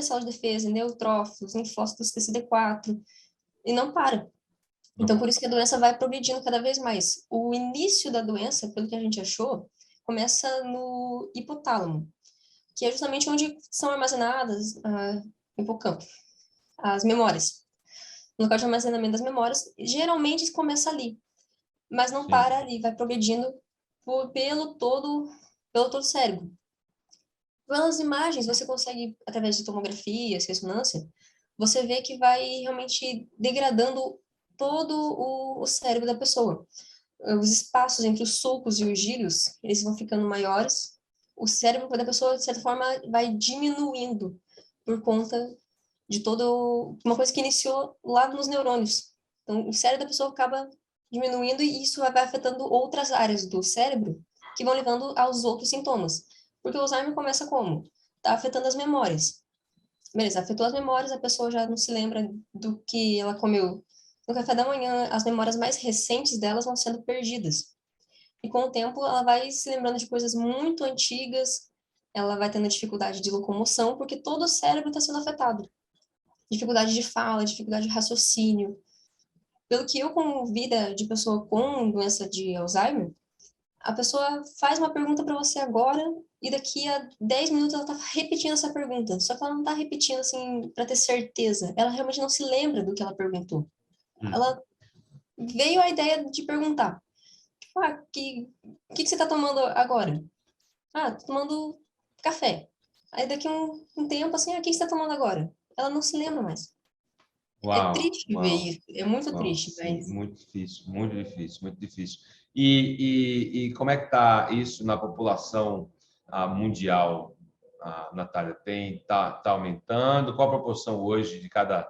Speaker 1: células de defesa, neutrófilos, linfócitos TCD4, e não para. Então, por isso que a doença vai progredindo cada vez mais. O início da doença, pelo que a gente achou, começa no hipotálamo, que é justamente onde são armazenadas, hipocampo, as memórias. No local de armazenamento das memórias, geralmente começa ali, mas não para ali, vai progredindo pelo todo o cérebro. Pelas imagens, você consegue, através de tomografias, ressonância, você vê que vai realmente degradando todo o cérebro da pessoa. Os espaços entre os sulcos e os gírios, eles vão ficando maiores. O cérebro da pessoa, de certa forma, vai diminuindo por conta de todo uma coisa que iniciou lá nos neurônios. Então, o cérebro da pessoa acaba diminuindo e isso vai afetando outras áreas do cérebro que vão levando aos outros sintomas. Porque o Alzheimer começa como? Tá afetando as memórias. Beleza, afetou as memórias, a pessoa já não se lembra do que ela comeu no café da manhã, as memórias mais recentes delas vão sendo perdidas. E com o tempo, ela vai se lembrando de coisas muito antigas, ela vai tendo dificuldade de locomoção, porque todo o cérebro está sendo afetado. Dificuldade de fala, dificuldade de raciocínio. Pelo que eu convivi de pessoa com doença de Alzheimer, a pessoa faz uma pergunta para você agora e daqui a 10 minutos ela está repetindo essa pergunta. Só que ela não está repetindo assim para ter certeza. Ela realmente não se lembra do que ela perguntou. Ela veio a ideia de perguntar. ah, que você está tomando agora? Ah, tô tomando café. Aí daqui um tempo, assim, ah, o que você está tomando agora? Ela não se lembra mais. É
Speaker 3: Uau,
Speaker 1: triste ver
Speaker 3: uau,
Speaker 1: isso, é muito
Speaker 3: uau,
Speaker 1: triste,
Speaker 3: sim,
Speaker 1: mas
Speaker 3: muito difícil, muito difícil, muito difícil. E como é que está isso na população mundial, Natália? Tá aumentando? Qual a proporção hoje de cada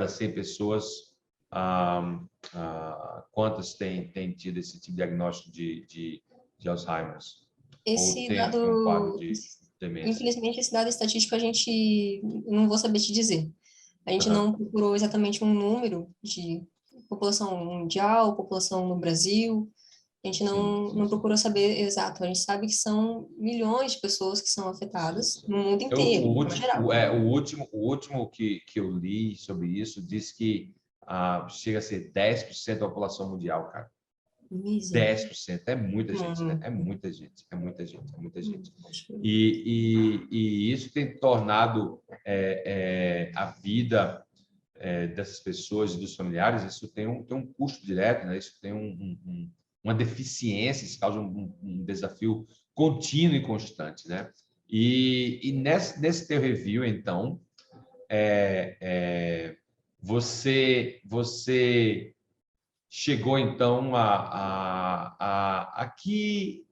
Speaker 3: 100 pessoas? Quantas têm tido esse tipo de diagnóstico de Alzheimer's? Ou
Speaker 1: esse
Speaker 3: tem um quadro
Speaker 1: dado,
Speaker 3: de demência?
Speaker 1: infelizmente, esse dado estatístico a gente não vou saber te dizer. A gente
Speaker 3: Aham.
Speaker 1: não procurou exatamente um número de população mundial, população no Brasil. A gente
Speaker 3: Sim,
Speaker 1: não
Speaker 3: sim.
Speaker 1: procurou saber exato. A gente sabe que são milhões de pessoas que são
Speaker 3: Sim,
Speaker 1: afetadas
Speaker 3: sim.
Speaker 1: no mundo
Speaker 3: Eu,
Speaker 1: inteiro,
Speaker 3: o
Speaker 1: de forma
Speaker 3: último,
Speaker 1: geral.
Speaker 3: o último que eu li sobre isso diz que chega a ser 10% da população mundial, cara.
Speaker 1: Misericórdia.
Speaker 3: 10% é muita gente, né?
Speaker 1: Hum,
Speaker 3: É muita gente, é muita gente, é muita gente.
Speaker 1: acho que-
Speaker 3: E isso tem tornado a vida dessas pessoas e dos familiares, isso tem um custo direto, né? Isso tem uma deficiência, isso causa um desafio contínuo e constante, né? E nesse teu review, então, você chegou então a que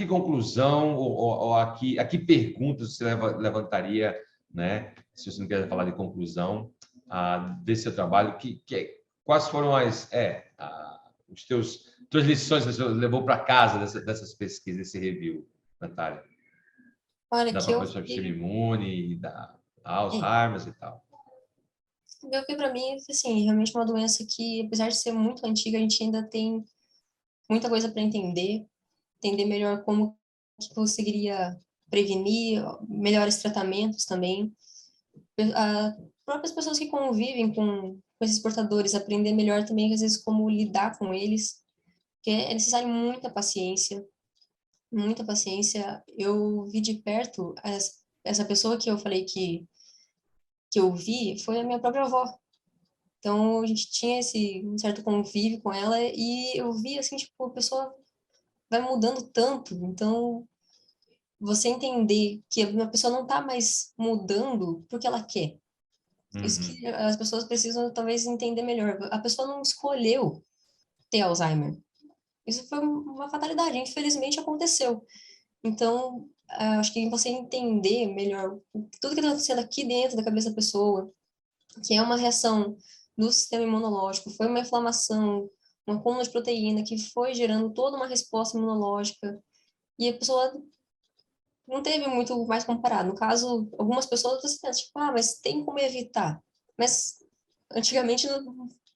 Speaker 3: conclusão ou a que perguntas você levantaria, né? Se você não quer falar de conclusão desse seu trabalho, quais foram os tuas lições que você levou para casa dessas pesquisas, desse review, Natália,
Speaker 1: Olha,
Speaker 3: da
Speaker 1: que eu
Speaker 3: própria sistema
Speaker 1: fiquei...
Speaker 3: imune, da
Speaker 1: É,
Speaker 3: Alzheimer e tal.
Speaker 1: eu que para mim, assim, realmente é uma doença que, apesar de ser muito antiga, a gente ainda tem muita coisa para entender melhor como que conseguiria prevenir, melhores tratamentos também. As próprias pessoas que convivem com esses portadores, aprender melhor também, às vezes, como lidar com eles, porque é necessário muita paciência, muita paciência. Eu vi de perto essa pessoa que eu falei que eu vi, foi a minha própria avó. Então, a gente tinha esse um certo convívio com ela e eu vi, assim, tipo, a pessoa vai mudando tanto. Então, você entender que a pessoa não está mais mudando porque ela quer. Isso
Speaker 3: Uhum.
Speaker 1: que as pessoas precisam talvez entender melhor. A pessoa não escolheu ter Alzheimer. Isso foi uma fatalidade, infelizmente aconteceu. Então, acho que você entender melhor tudo que está acontecendo aqui dentro da cabeça da pessoa, que é uma reação do sistema imunológico, foi uma inflamação, uma acúmulo de proteína que foi gerando toda uma resposta imunológica, e a pessoa não teve muito mais comparado. No caso, algumas pessoas você pensa, tipo, ah, mas tem como evitar. Mas antigamente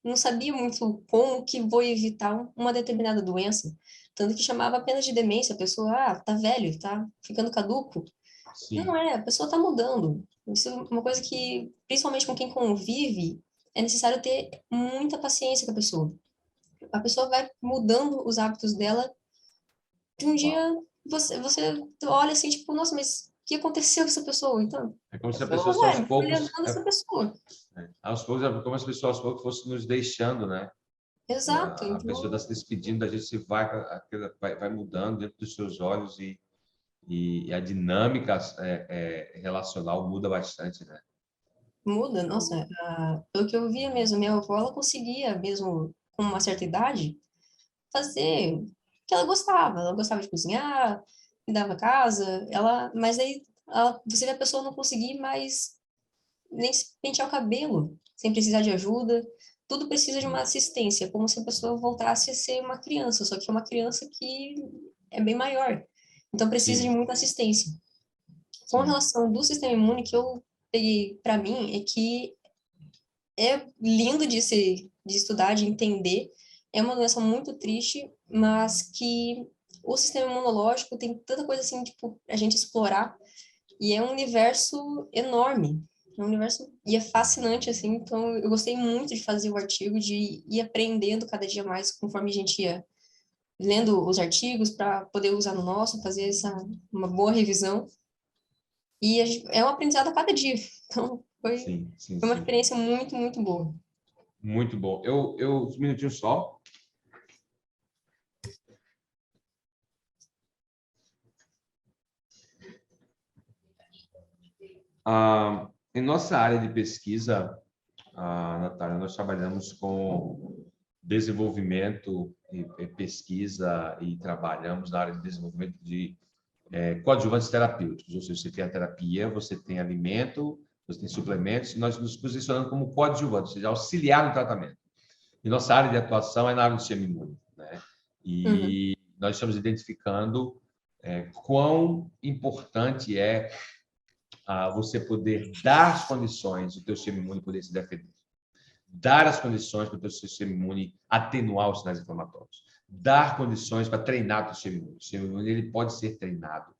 Speaker 1: não sabia muito como que vou evitar uma determinada doença. Tanto que chamava apenas de demência, a pessoa, ah, tá velho, tá ficando caduco. Não
Speaker 3: Sim,
Speaker 1: é, a pessoa tá mudando. Isso é uma coisa que, principalmente com quem convive, é necessário ter muita paciência com a pessoa. A pessoa vai mudando os hábitos dela de um
Speaker 3: uau.
Speaker 1: dia você olha assim, tipo, nossa, mas o que aconteceu com essa pessoa? Então,
Speaker 3: É como se a
Speaker 1: foi o
Speaker 3: pessoa aos
Speaker 1: Alzheimer, foi
Speaker 3: poucos,
Speaker 1: levando essa pessoa.
Speaker 3: aos poucos, é como se a pessoa aos poucos fosse nos deixando, né?
Speaker 1: Exato,
Speaker 3: A pessoa está
Speaker 1: então,
Speaker 3: se despedindo da gente, se vai mudando dentro dos seus olhos e a dinâmica relacional muda bastante, né?
Speaker 1: muda,
Speaker 3: Eu,
Speaker 1: nossa, pelo que eu via mesmo, minha avó, ela conseguia, mesmo com uma certa idade, fazer o que ela gostava de cozinhar, cuidava da casa, mas aí, você vê a pessoa não conseguir mais nem se pentear o cabelo, sem precisar de ajuda, tudo precisa de uma
Speaker 3: sim,
Speaker 1: assistência, como se a pessoa voltasse a ser uma criança, só que é uma criança que é bem maior, então precisa de
Speaker 3: sim,
Speaker 1: muita assistência. Com
Speaker 3: sim,
Speaker 1: relação do sistema imune, que eu peguei para mim é que é lindo de estudar, de entender. É uma doença muito triste, mas que o sistema imunológico tem tanta coisa assim, tipo, a gente explorar. E é um universo enorme. É um universo, e é fascinante, assim. Então, eu gostei muito de fazer o artigo, de ir aprendendo cada dia mais conforme a gente ia lendo os artigos para poder usar no nosso, fazer uma boa revisão. E é um aprendizado a cada dia. Então,
Speaker 3: sim, sim,
Speaker 1: foi uma
Speaker 3: sim.
Speaker 1: experiência muito, muito boa.
Speaker 3: Muito bom. Um minutinho só. Em nossa área de pesquisa, Natália, nós trabalhamos com desenvolvimento e pesquisa e trabalhamos na área de desenvolvimento de coadjuvantes terapêuticos, ou seja, você tem a terapia, você tem alimento, você tem suplementos, e nós nos posicionamos como coadjuvantes, ou seja, auxiliar no tratamento. E nossa área de atuação é na área do sistema imune, né? E nós estamos identificando quão importante é você poder dar as condições do teu sistema imune poder se defender, dar as condições para o teu sistema imune atenuar os sinais inflamatórios, dar condições para treinar o teu sistema imune. O sistema imune ele pode ser treinado.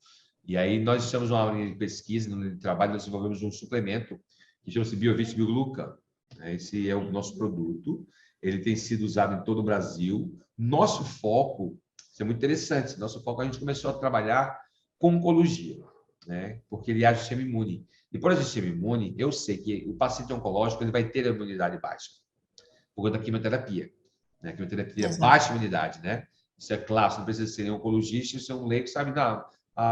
Speaker 3: E aí nós estamos numa linha de pesquisa, numa linha de trabalho, nós desenvolvemos um suplemento que chama-se Biovit Bioglucan. Esse é o nosso produto. Ele tem sido usado em todo o Brasil. Nosso foco, isso é muito interessante, nosso foco a gente começou a trabalhar com oncologia, né? Porque ele age no sistema imune. E por agir no sistema imune, eu sei que o paciente oncológico ele vai ter a imunidade baixa por conta da quimioterapia. Né? A quimioterapia baixa a imunidade, né? Isso é claro, você não precisa ser um oncologista, isso é um leigo que sabe, não,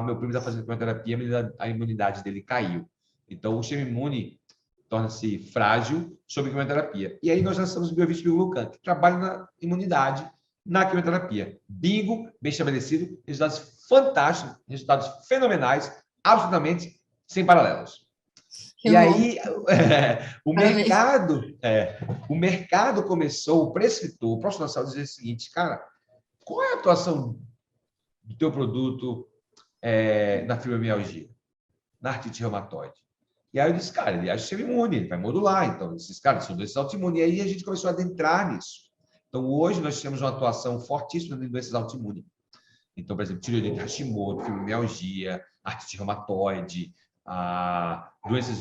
Speaker 3: meu primo está fazendo quimioterapia, a imunidade dele caiu. Então, o sistema imune torna-se frágil sob quimioterapia. E aí nós lançamos o Biovit Bioglucan, que trabalha na imunidade na quimioterapia. Bingo, bem estabelecido, resultados fantásticos, resultados fenomenais, absolutamente sem paralelos. E aí o mercado começou, o prescritor, o profissional dizer o seguinte, cara, qual é a atuação do teu produto na fibromialgia, na artrite reumatoide? E aí eu disse, cara, ele age sistema imune, ele vai modular. Então, esses caras são doenças autoimunes. E aí a gente começou a adentrar nisso. Então, hoje nós temos uma atuação fortíssima em doenças autoimunes. Então, por exemplo, tireoidite Hashimoto, fibromialgia, artrite reumatoide, doenças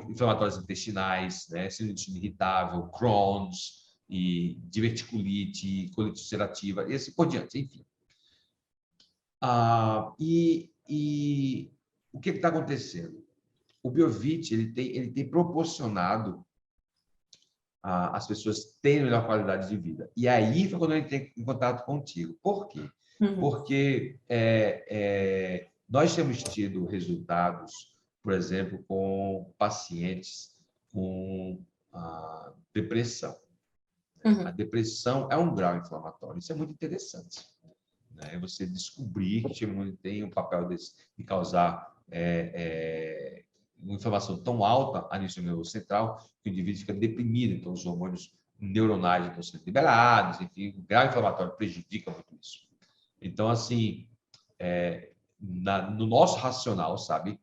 Speaker 3: inflamatórias intestinais, né? Síndrome do intestino irritável, Crohn's, e diverticulite, colite ulcerativa, e assim por diante, enfim. E o que está acontecendo? O Biovit ele tem proporcionado as pessoas terem melhor qualidade de vida. E aí foi quando eu entrei em contato contigo. Por quê? Porque nós temos tido resultados, por exemplo, com pacientes com depressão. A depressão é um grau inflamatório. Isso é muito interessante. Né? Você descobrir que o sistema imune tem um papel de causar uma inflamação tão alta a nível nervoso central que o indivíduo fica deprimido. Então, os hormônios neuronais estão sendo liberados, enfim, o grau inflamatório prejudica muito isso. Então, assim, no nosso racional, sabe,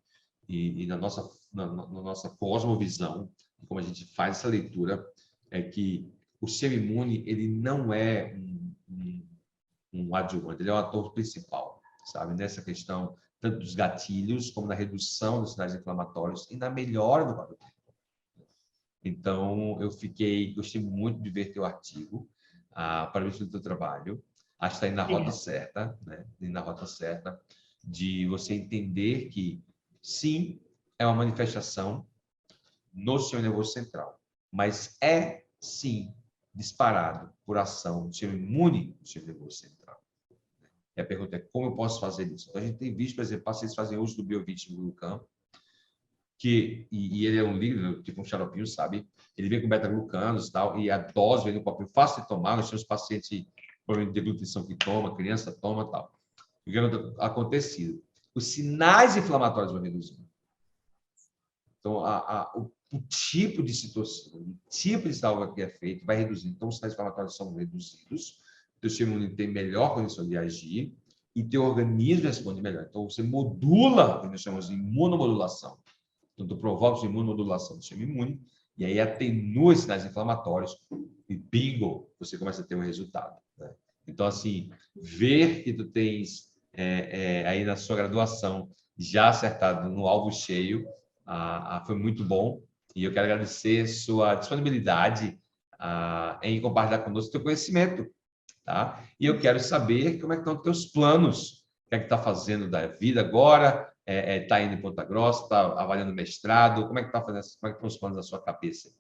Speaker 3: e na nossa cosmovisão, como a gente faz essa leitura, é que o sistema imune ele não é um adjuvante, ele é o ator principal, sabe, nessa questão tanto dos gatilhos como na redução dos sinais inflamatórios e na melhora do quadro clínico. Então, eu gostei muito de ver teu artigo, parabéns pelo teu trabalho, acho que está indo na rota certa, né? Indo na rota certa de você entender que, sim, é uma manifestação no sistema nervoso central, mas sim, disparado por ação do sistema imune do sistema nervoso central. E a pergunta é como eu posso fazer isso? Então, a gente tem visto, por exemplo, pacientes fazem uso do Biovit Bioglucan, e ele é um líquido, tipo um xaropinho, sabe? Ele vem com beta-glucanos e tal, e a dose vem no copinho fácil de tomar. Nós temos pacientes com problema de deglutição que toma, criança toma e tal. O que é acontecido? Os sinais inflamatórios vão reduzindo. Então, o tipo de citocina, o tipo de salva que é feito vai reduzindo. Então, os sinais inflamatórios são reduzidos, o teu sistema imune tem melhor condição de agir e teu organismo responde melhor. Então, você modula o que nós chamamos de imunomodulação. Então, tu provoca a imunomodulação do sistema imune e aí atenua os sinais inflamatórios e bingo, você começa a ter um resultado. Né? Então, assim, ver que tu tens aí na sua graduação já acertado no alvo cheio foi muito bom e eu quero agradecer sua disponibilidade em compartilhar conosco o teu conhecimento. Tá? E eu quero saber como é que estão os teus planos, o que é que está fazendo da vida agora, está indo em Ponta Grossa, está avaliando mestrado, como é que está fazendo, como é que estão os planos da sua cabeça?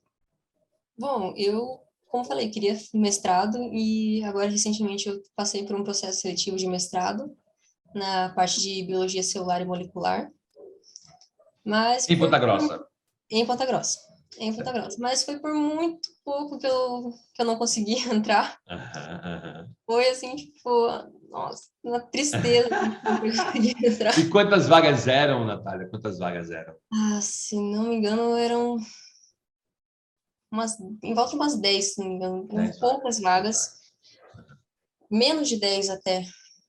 Speaker 1: Bom, eu, como falei, queria mestrado e agora recentemente eu passei por um processo seletivo de mestrado na parte de biologia celular e molecular. Mas
Speaker 3: Em Ponta Grossa.
Speaker 1: em Ponta Grossa. Em Ponta Grossa. Mas foi por muito pouco que eu não consegui entrar. Foi assim, tipo, nossa, uma tristeza que eu não consegui entrar.
Speaker 3: E quantas vagas eram, Natália? Quantas vagas eram?
Speaker 1: Ah, se não me engano, eram em volta de umas 10, se não me engano, com
Speaker 3: 10
Speaker 1: poucas vagas. Menos de 10 até.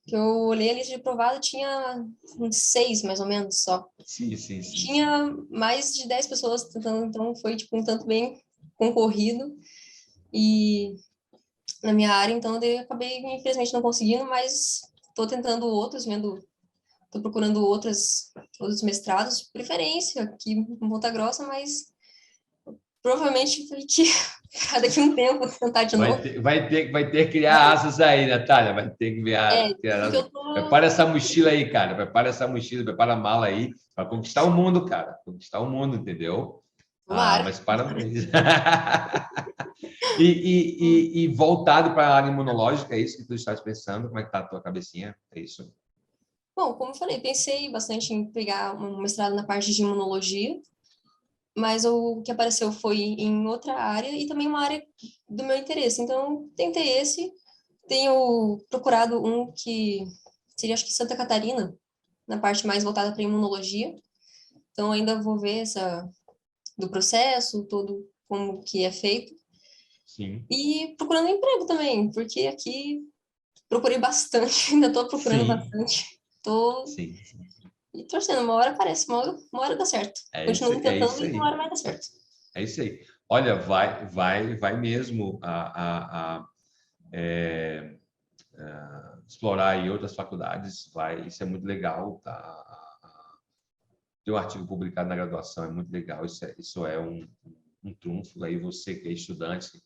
Speaker 1: Que eu olhei a lista de aprovado, tinha uns 6, mais ou menos, só.
Speaker 3: Sim, sim, sim.
Speaker 1: Tinha mais de 10 pessoas tentando, então foi, tipo, um tanto bem concorrido. E na minha área, então, eu acabei, infelizmente, não conseguindo, mas estou tentando outros, estou procurando outros mestrados, de preferência aqui em Ponta Grossa, mas provavelmente vai que daqui a um tempo tentar de novo.
Speaker 3: Vai ter que criar asas aí, Natália. Vai ter que criar
Speaker 1: Porque
Speaker 3: asas.
Speaker 1: eu tô...
Speaker 3: Prepara essa mochila aí, cara. Prepara essa mochila, prepara a mala aí para conquistar o mundo, cara. Conquistar o mundo, entendeu?
Speaker 1: Tomara.
Speaker 3: Mas parabéns. E voltado para a área imunológica, é isso que tu estás pensando? Como é que tá a tua cabecinha? É isso?
Speaker 1: Bom, como eu falei, pensei bastante em pegar um mestrado na parte de imunologia, mas o que apareceu foi em outra área e também uma área do meu interesse. Então, tentei esse. Tenho procurado um que seria, acho que Santa Catarina, na parte mais voltada para imunologia. Então, ainda vou ver do processo, todo como que é feito.
Speaker 3: Sim.
Speaker 1: E procurando emprego também, porque aqui procurei bastante, ainda estou procurando bastante. Estou e torcendo, uma hora aparece, uma hora dá certo. Continuo tentando e uma hora vai dar certo.
Speaker 3: É isso aí. Olha, vai mesmo explorar aí outras faculdades, isso é muito legal, tá? Ter um artigo publicado na graduação é muito legal, isso é um trunfo aí, você que é estudante,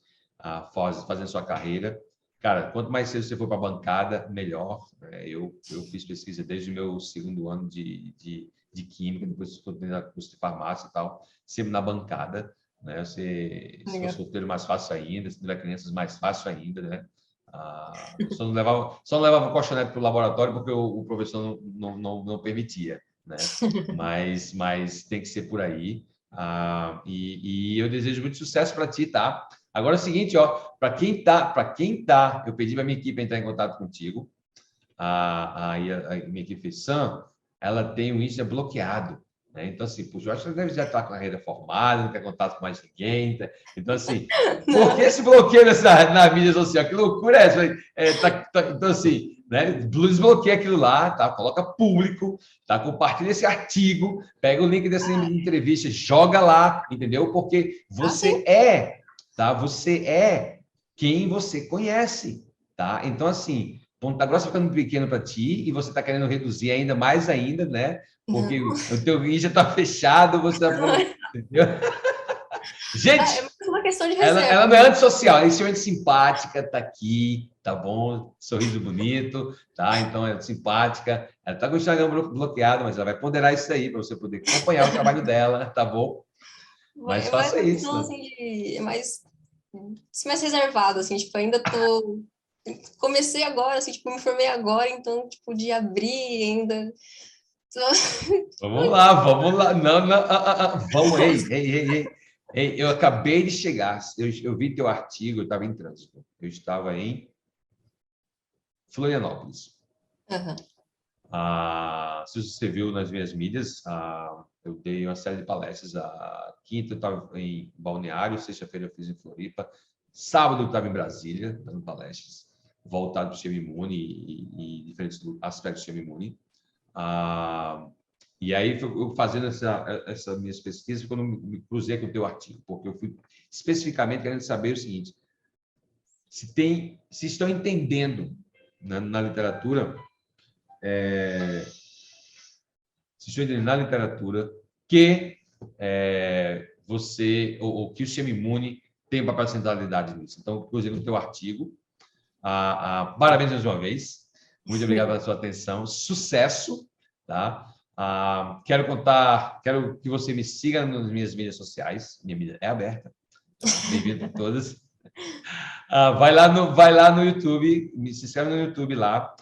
Speaker 3: fazendo sua carreira. Cara, quanto mais cedo você for para a bancada, melhor. Eu fiz pesquisa desde o meu segundo ano de química, depois estudei na curso de farmácia e tal, sempre na bancada, né? Se for solteiro, mais fácil ainda, se tiver crianças, mais fácil ainda, né? Só não levava colchonete para o laboratório porque o professor não permitia, né? Mas tem que ser por aí. E eu desejo muito sucesso para ti, tá? Agora é o seguinte, ó, para quem tá, eu pedi para minha equipe entrar em contato contigo. A minha equipe fez, Sam, ela tem o Insta bloqueado, né? Então, assim, puxa, eu acho que ela deve já estar com a carreira formada, não quer contato com mais ninguém. Tá? Então, assim, por que esse bloqueio na mídia social? Que loucura é essa? Então, assim, né? Desbloqueia aquilo lá, tá? Coloca público, tá? Compartilha esse artigo, pega o link dessa entrevista, joga lá, entendeu? Porque você tá? Você é quem você conhece, tá? Então, assim, Ponta Grossa ficando pequeno para ti e você está querendo reduzir ainda mais ainda, né? Porque o teu vídeo já está fechado, você está falando, entendeu? Gente,
Speaker 1: é uma questão de reserva.
Speaker 3: Ela não é antissocial, ela é extremamente simpática, tá aqui, tá bom? Sorriso bonito, tá? Então é simpática. Ela tá com o Instagram bloqueado, mas ela vai ponderar isso aí para você poder acompanhar o trabalho dela, tá bom? Mas faça isso.
Speaker 1: Questão, assim, mais reservado, assim, tipo, ainda tô... Comecei agora, assim, tipo, me formei agora, então, tipo, de abrir ainda...
Speaker 3: Vamos lá. Não, vamos, ei. Eu acabei de chegar, eu vi teu artigo, eu estava em trânsito. Eu estava em Florianópolis. Se você viu nas minhas mídias, eu dei uma série de palestras. Quinta eu estava em Balneário, sexta-feira eu fiz em Floripa, sábado eu estava em Brasília, dando palestras, voltado para o sistema imune e diferentes aspectos do sistema imune. E aí, eu fazendo essas minhas pesquisas, quando me cruzei com o teu artigo, porque eu fui especificamente querendo saber o seguinte: se estão entendendo na literatura, que ou que o sistema imune tem um papel de centralidade nisso. Então, cruzei no teu artigo. Parabéns mais uma vez. Muito obrigado pela sua atenção. Sucesso, tá? Quero que você me siga nas minhas mídias sociais. Minha mídia é aberta. Bem-vindo a todas. Vai lá no YouTube, se inscreve no YouTube lá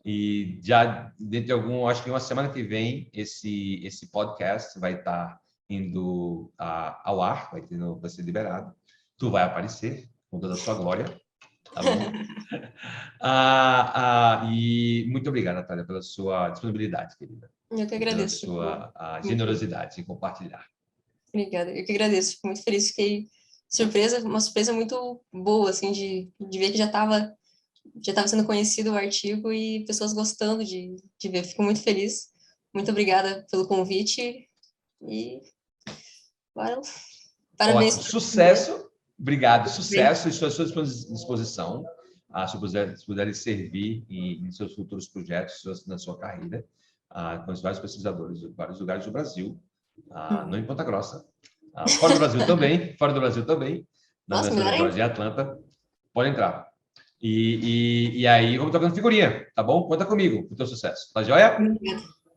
Speaker 3: E já dentro de acho que uma semana que vem, esse podcast vai estar indo ao ar, vai ser liberado. Tu vai aparecer com toda a sua glória, tá bom? E muito obrigado, Natália, pela sua disponibilidade, querida.
Speaker 1: Eu que
Speaker 3: Pela
Speaker 1: agradeço.
Speaker 3: sua generosidade em compartilhar.
Speaker 1: Obrigada. Eu que agradeço. Fico muito feliz. Fiquei surpresa, uma surpresa muito boa, assim, de ver que já estava sendo conhecido o artigo e pessoas gostando de ver. Fico muito feliz. Muito obrigada pelo convite e bora, parabéns.
Speaker 3: Ótimo. Sucesso. Obrigado. Sucesso. Estou à sua disposição. Se puderem servir em seus futuros projetos, na sua carreira, com os vários pesquisadores de vários lugares do Brasil, não em Ponta Grossa, fora do Brasil também, na
Speaker 1: Nossa,
Speaker 3: Universidade de Atlanta, pode entrar. E aí, vamos trocando figurinha, tá bom? Conta comigo, pro teu sucesso. Tá joia?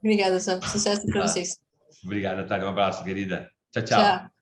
Speaker 1: Obrigada, Sam. Sucesso para vocês.
Speaker 3: Obrigado, Natália. Um abraço, querida. Tchau, tchau.
Speaker 1: Tchau.